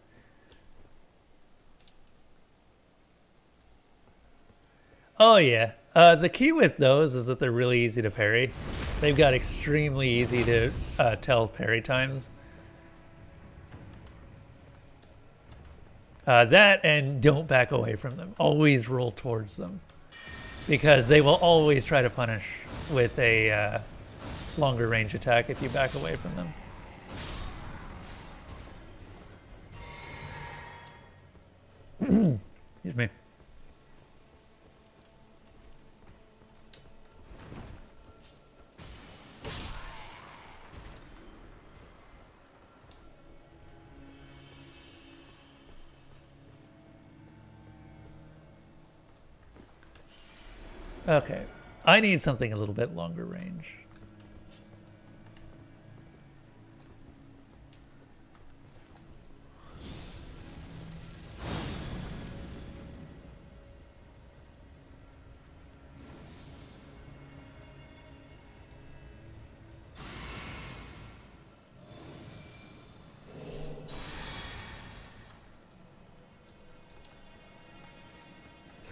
Oh yeah. The key with those is that they're really easy to parry. They've got extremely easy to tell parry times. That and don't back away from them. Always roll towards them. Because they will always try to punish with a longer range attack if you back away from them. Excuse me. Okay, I need something a little bit longer range.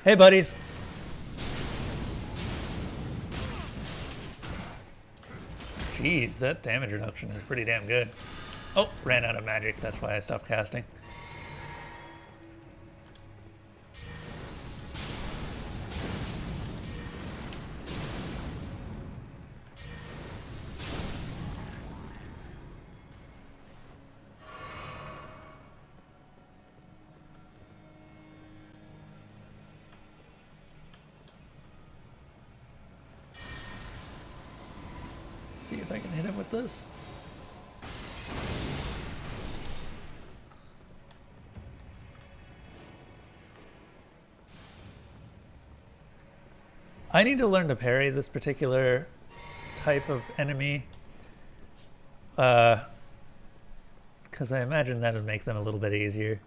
Hey, buddies. Jeez, that damage reduction is pretty damn good. Oh, ran out of magic. That's why I stopped casting. See if I can hit him with this. I need to learn to parry this particular type of enemy. Because I imagine that would make them a little bit easier.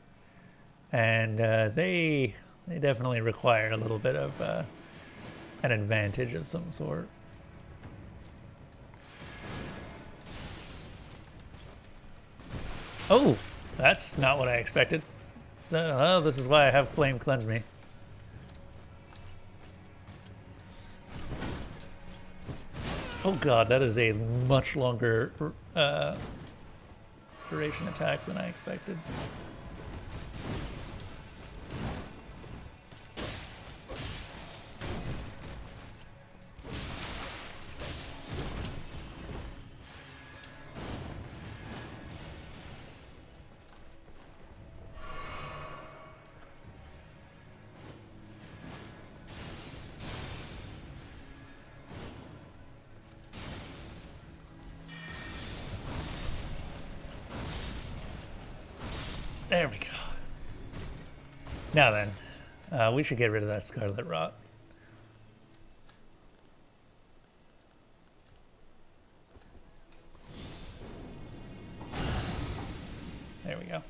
And they definitely require a little bit of an advantage of some sort. Oh, that's not what I expected. Oh, this is why I have Flame Cleanse Me. Oh god, that is a much longer duration attack than I expected. There we go. Now then, we should get rid of that Scarlet Rot. There we go.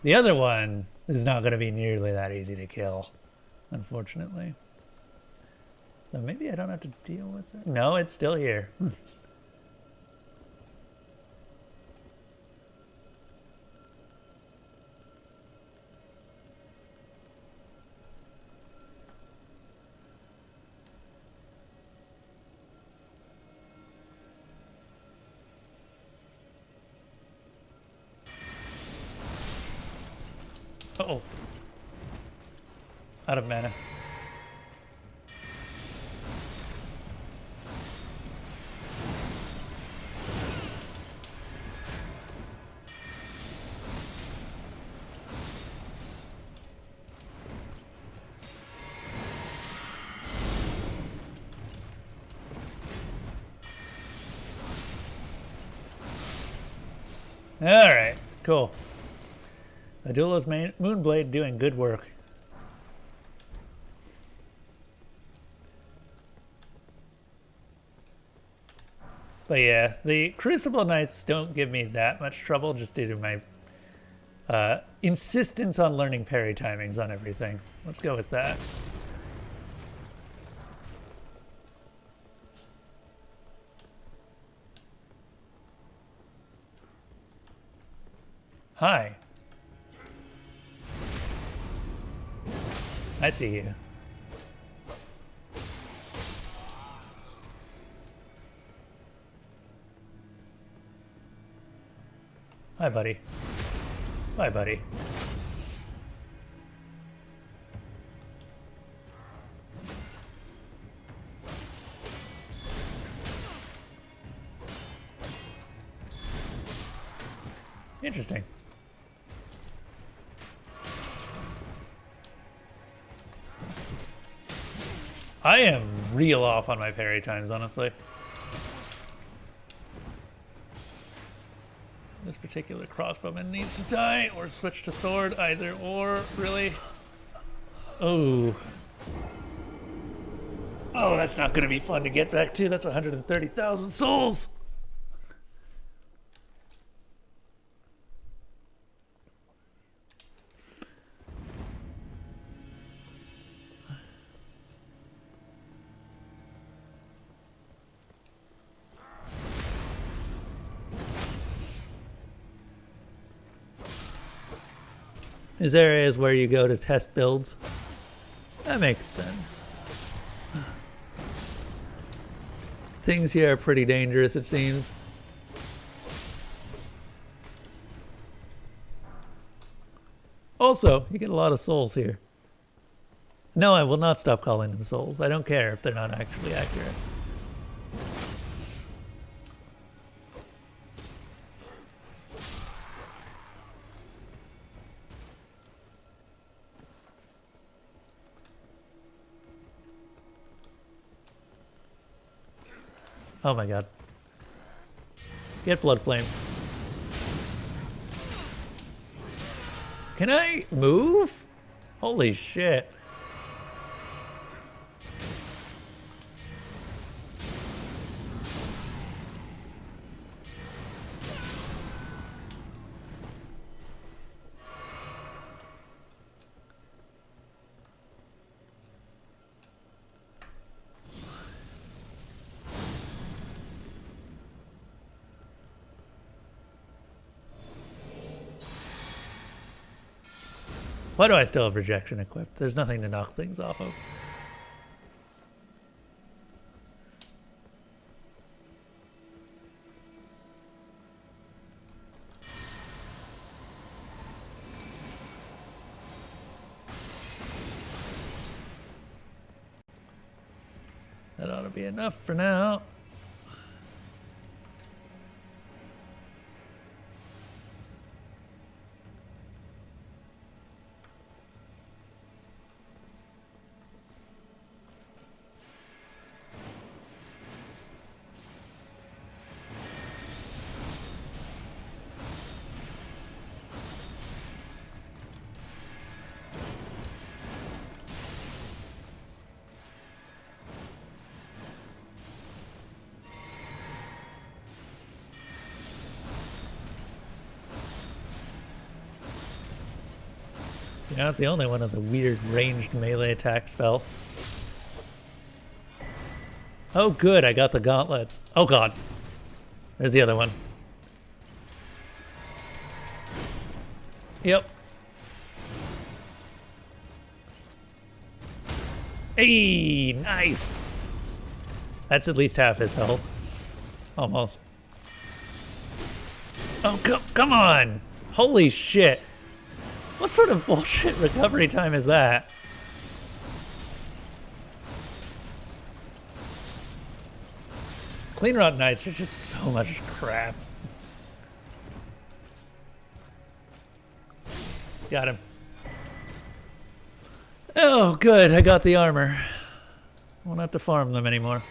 The other one is not going to be nearly that easy to kill, unfortunately. So maybe I don't have to deal with it. No, it's still here. Uh-oh. Out of mana. Alright, cool. The Duelist Moonblade doing good work. But yeah, the Crucible Knights don't give me that much trouble just due to my insistence on learning parry timings on everything. Let's go with that. Hi. I see you. Hi, buddy. Bye, buddy. Interesting. I am real off on my parry times, honestly. This particular crossbowman needs to die or switch to sword, either or, really. Oh. Oh, that's not going to be fun to get back to. That's 130,000 souls. There's areas where you go to test builds. That makes sense. Things here are pretty dangerous, it seems. Also, you get a lot of souls here. No, I will not stop calling them souls. I don't care if they're not actually accurate. Oh my god. Get Blood Flame. Can I move? Holy shit. Why do I still have rejection equipped? There's nothing to knock things off of. That ought to be enough for now. You're not the only one of the weird ranged melee attack spell. Oh good, I got the gauntlets. Oh god. There's the other one. Yep. Hey, nice. That's at least half his health. Almost. Oh, come on. Holy shit. What sort of bullshit recovery time is that? Clean Rot Knights are just so much crap. Got him. Oh, good. I got the armor. Won't have to farm them anymore.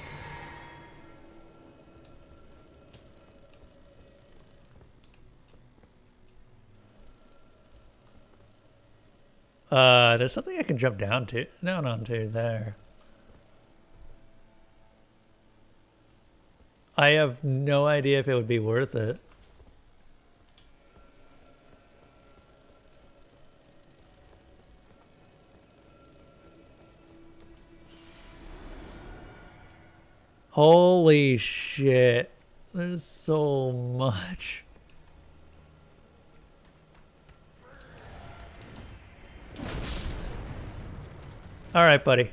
There's something I can jump down onto there. I have no idea if it would be worth it. Holy shit. There's so much. All right, buddy.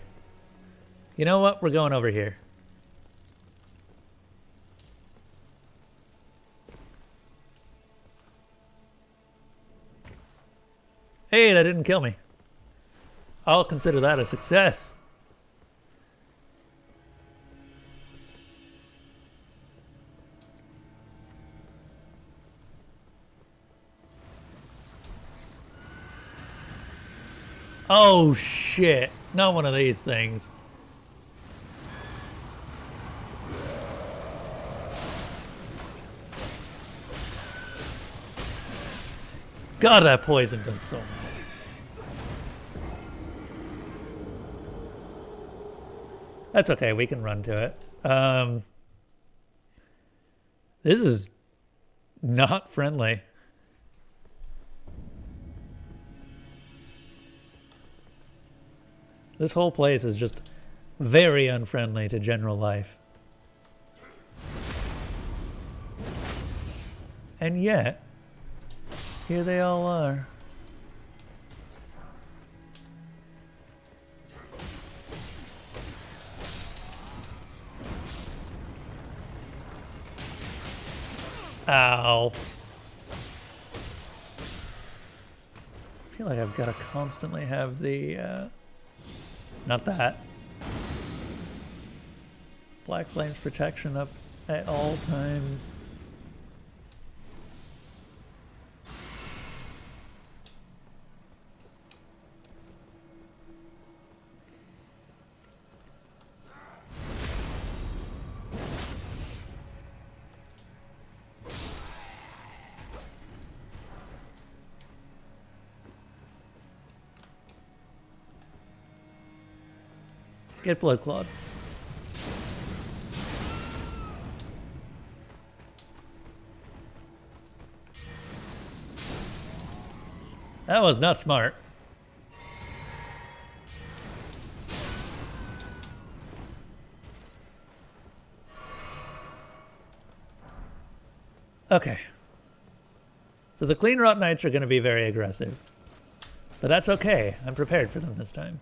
You know what? We're going over here. Hey, that didn't kill me. I'll consider that a success. Oh shit, not one of these things. God, that poison does so much. That's okay, we can run to it. This is not friendly. This whole place is just very unfriendly to general life. And yet, here they all are. Ow. I feel like I've got to constantly have the, not that. Black Flame's protection up at all times. Get Blood Clawed. That was not smart. Okay. So the Clean Rot Knights are going to be very aggressive. But that's okay. I'm prepared for them this time.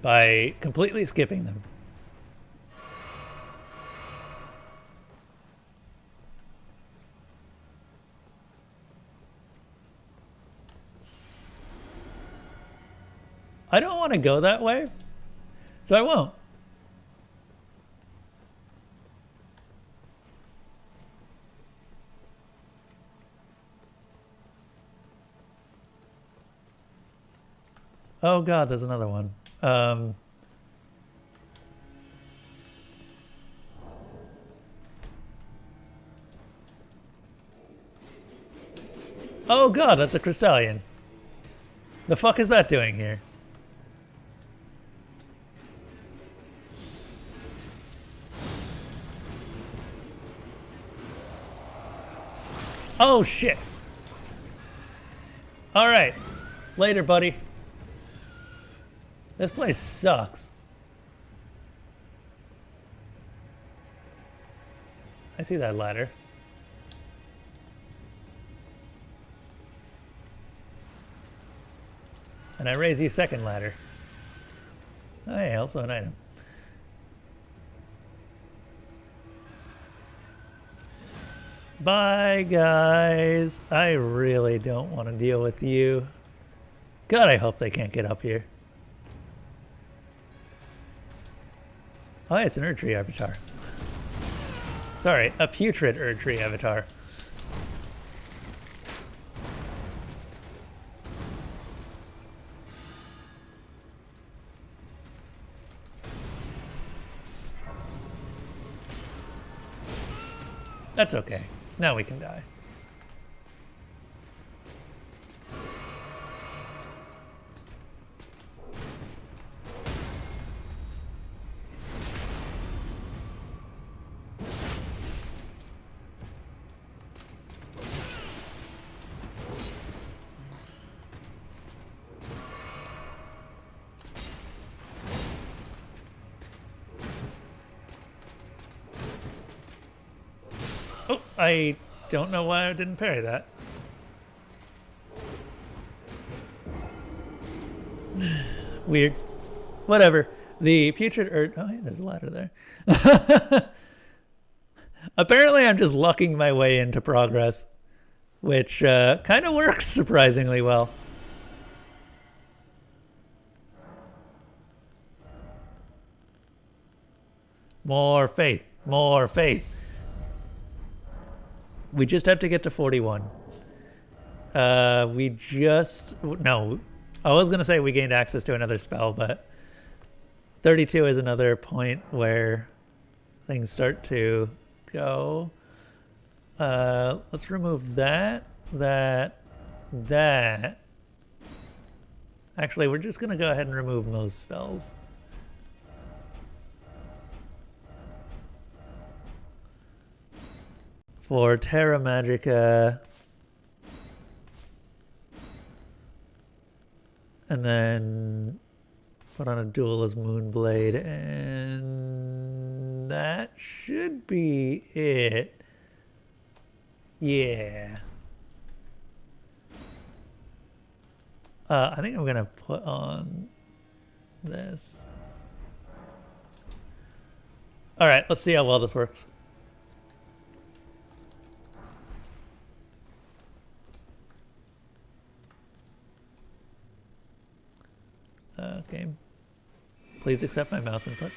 By completely skipping them. I don't want to go that way, so I won't. Oh god, there's another one. Oh god, that's a Crystallion. The fuck is that doing here? Oh shit. Alright. Later, buddy. This place sucks. I see that ladder. And I raise you second ladder. Oh, hey, also an item. Bye, guys. I really don't want to deal with you. God, I hope they can't get up here. Oh, it's an Erdtree avatar. Sorry, a putrid Erdtree avatar. That's okay. Now we can die. Oh, I don't know why I didn't parry that. Weird. Whatever. The putrid oh, hey, there's a ladder there. Apparently I'm just lucking my way into progress, which kind of works surprisingly well. More faith. More faith. We just have to get to 41. No, I was going to say we gained access to another spell, but 32 is another point where things start to go. Let's remove that. Actually, we're just going to go ahead and remove most spells. For Terra Magica, and then put on a Duelist Moonblade, and that should be it. Yeah. I think I'm gonna put on this. All right, let's see how well this works. Okay. Please accept my mouse inputs.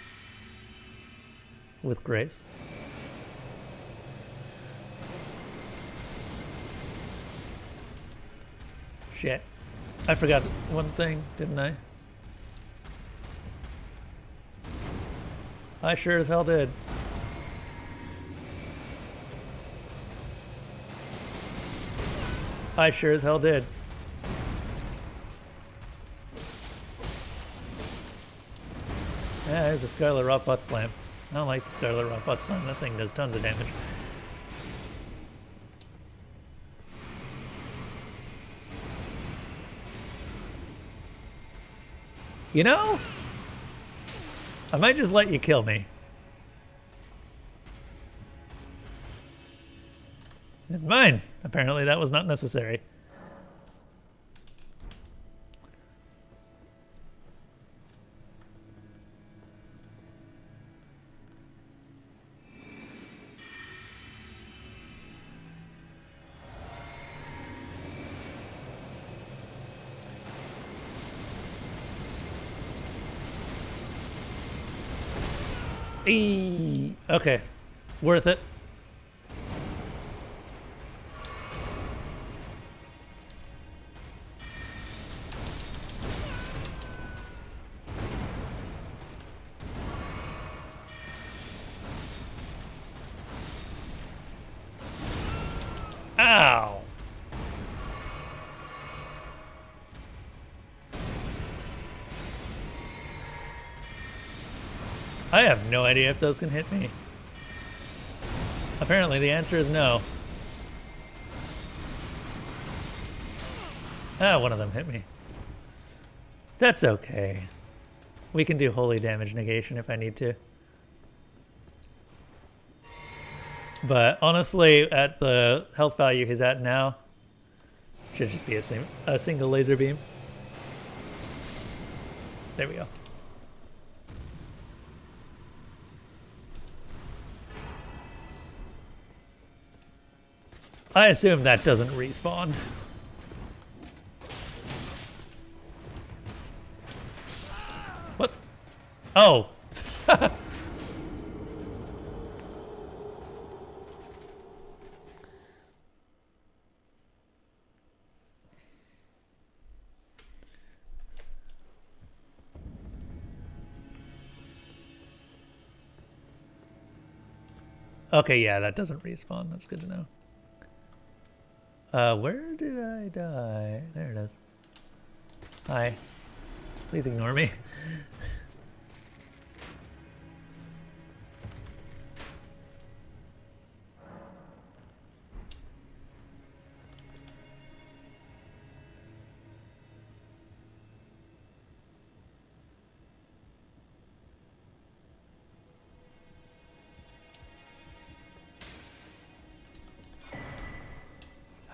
With grace. Shit. I forgot one thing, didn't I? I sure as hell did. I sure as hell did. Yeah, there's a Scarlet Rot Butt Slam. I don't like the Scarlet Rot Butt Slam. That thing does tons of damage. You know? I might just let you kill me. Never mind. Apparently that was not necessary. Eee, okay. Worth it. Ow! I have no idea if those can hit me. Apparently the answer is no. Ah, one of them hit me. That's okay. We can do holy damage negation if I need to. But honestly, at the health value he's at now, should just be a single laser beam. There we go. I assume that doesn't respawn. What? Oh. Okay, yeah, that doesn't respawn. That's good to know. Where did I die? There it is. Hi. Please ignore me.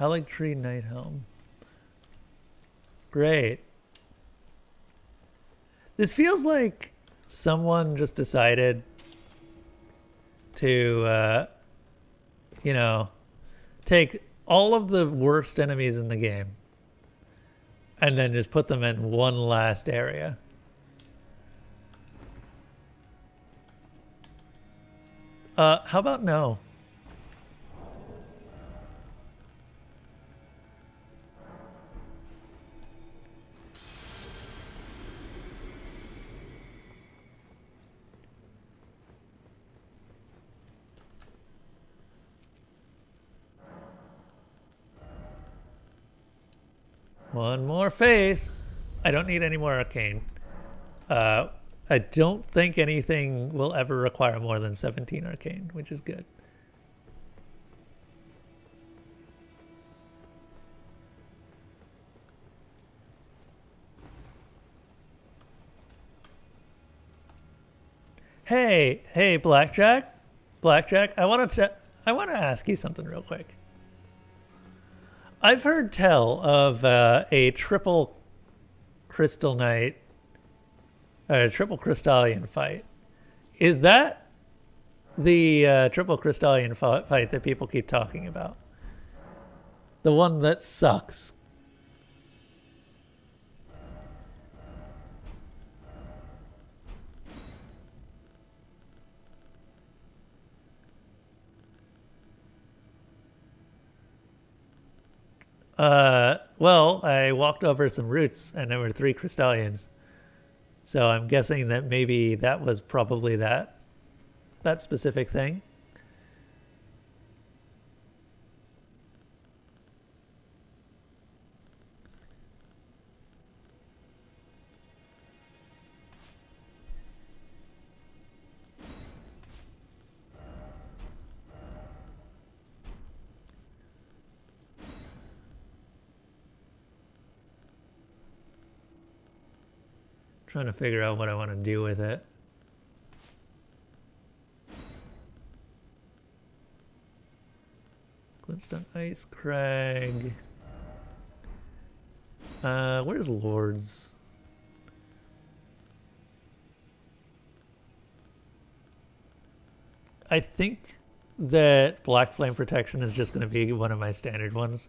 Haligtree Night Helm. Great. This feels like someone just decided to, you know, take all of the worst enemies in the game and then just put them in one last area. How about no? One more faith. I don't need any more arcane. I don't think anything will ever require more than 17 arcane, which is good. Hey, Blackjack. Blackjack, I want to ask you something real quick. I've heard tell of a triple crystal knight, a triple crystallion fight. Is that the triple crystallion fight that people keep talking about? The one that sucks. Well, I walked over some roots and there were 3 crystallions. So I'm guessing that maybe that was probably that specific thing. Trying to figure out what I want to do with it. Flintstone Ice Crag. Where's Lords? I think that Black Flame Protection is just going to be one of my standard ones.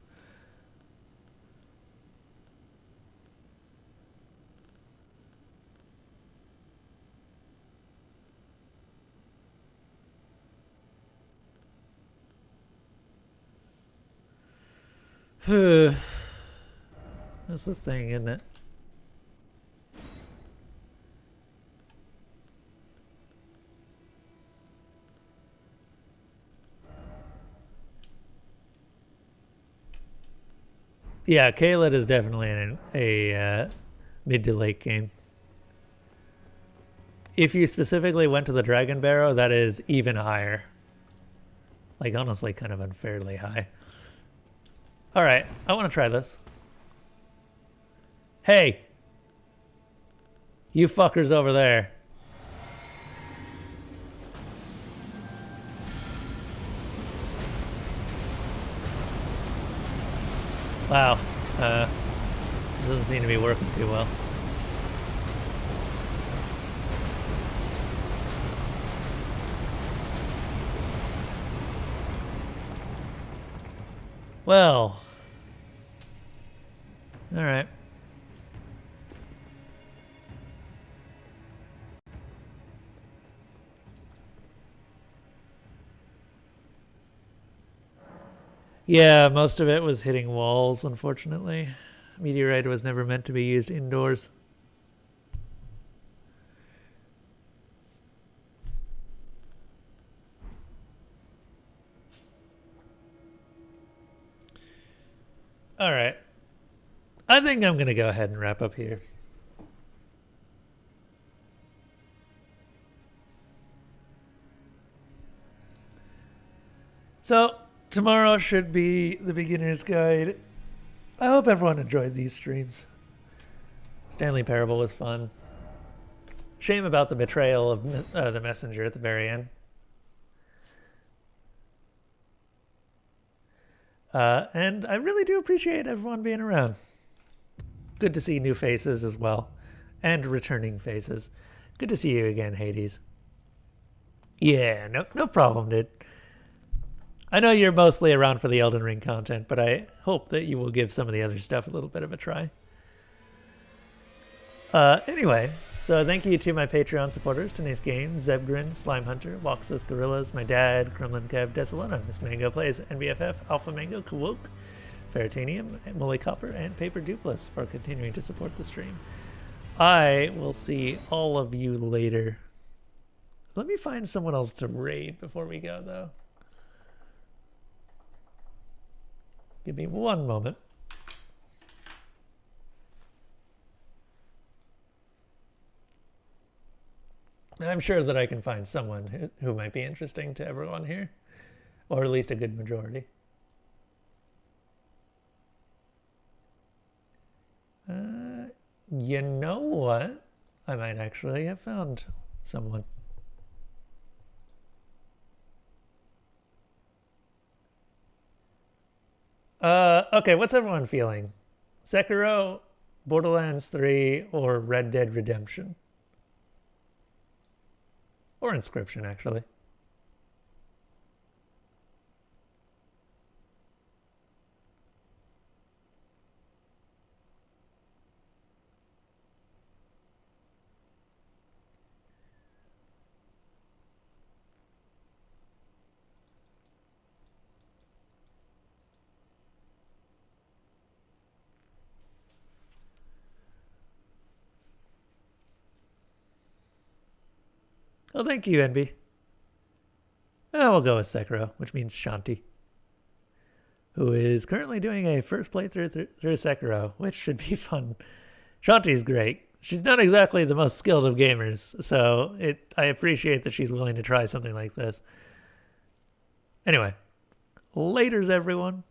That's the thing, isn't it? Yeah, Kaled is definitely a mid to late game. If you specifically went to the Dragon Barrow, that is even higher. Like, honestly, kind of unfairly high. Alright, I want to try this. Hey! You fuckers over there. Wow. This doesn't seem to be working too well. Well. Alright. Yeah, most of it was hitting walls, unfortunately. Meteorite was never meant to be used indoors. Alright. I think I'm going to go ahead and wrap up here. So, tomorrow should be the beginner's guide. I hope everyone enjoyed these streams. Stanley Parable was fun. Shame about the betrayal of the messenger at the very end. And I really do appreciate everyone being around. Good to see new faces as well. And returning faces. Good to see you again, Hades. Yeah, no problem, dude. I know you're mostly around for the Elden Ring content, but I hope that you will give some of the other stuff a little bit of a try. Anyway, so thank you to my Patreon supporters, Denise Gaines, Zebgrin, Slime Hunter, Walks with Gorillas, my dad, Kremlin Kev, Desolana, Miss Mango Plays, NBFF, Alpha Mango, Kawok, Feritanium, Molly Copper, and Paper Duplis for continuing to support the stream. I will see all of you later. Let me find someone else to raid before we go, though. Give me one moment. I'm sure that I can find someone who might be interesting to everyone here, or at least a good majority. You know what? I might actually have found someone. Okay, what's everyone feeling? Sekiro, Borderlands 3, or Red Dead Redemption? Or Inscription, actually. Oh, thank you, NB. Oh, we'll go with Sekiro, which means Shanti, who is currently doing a first playthrough through Sekiro, which should be fun. Shanti's great. She's not exactly the most skilled of gamers, so I appreciate that she's willing to try something like this. Anyway, laters, everyone.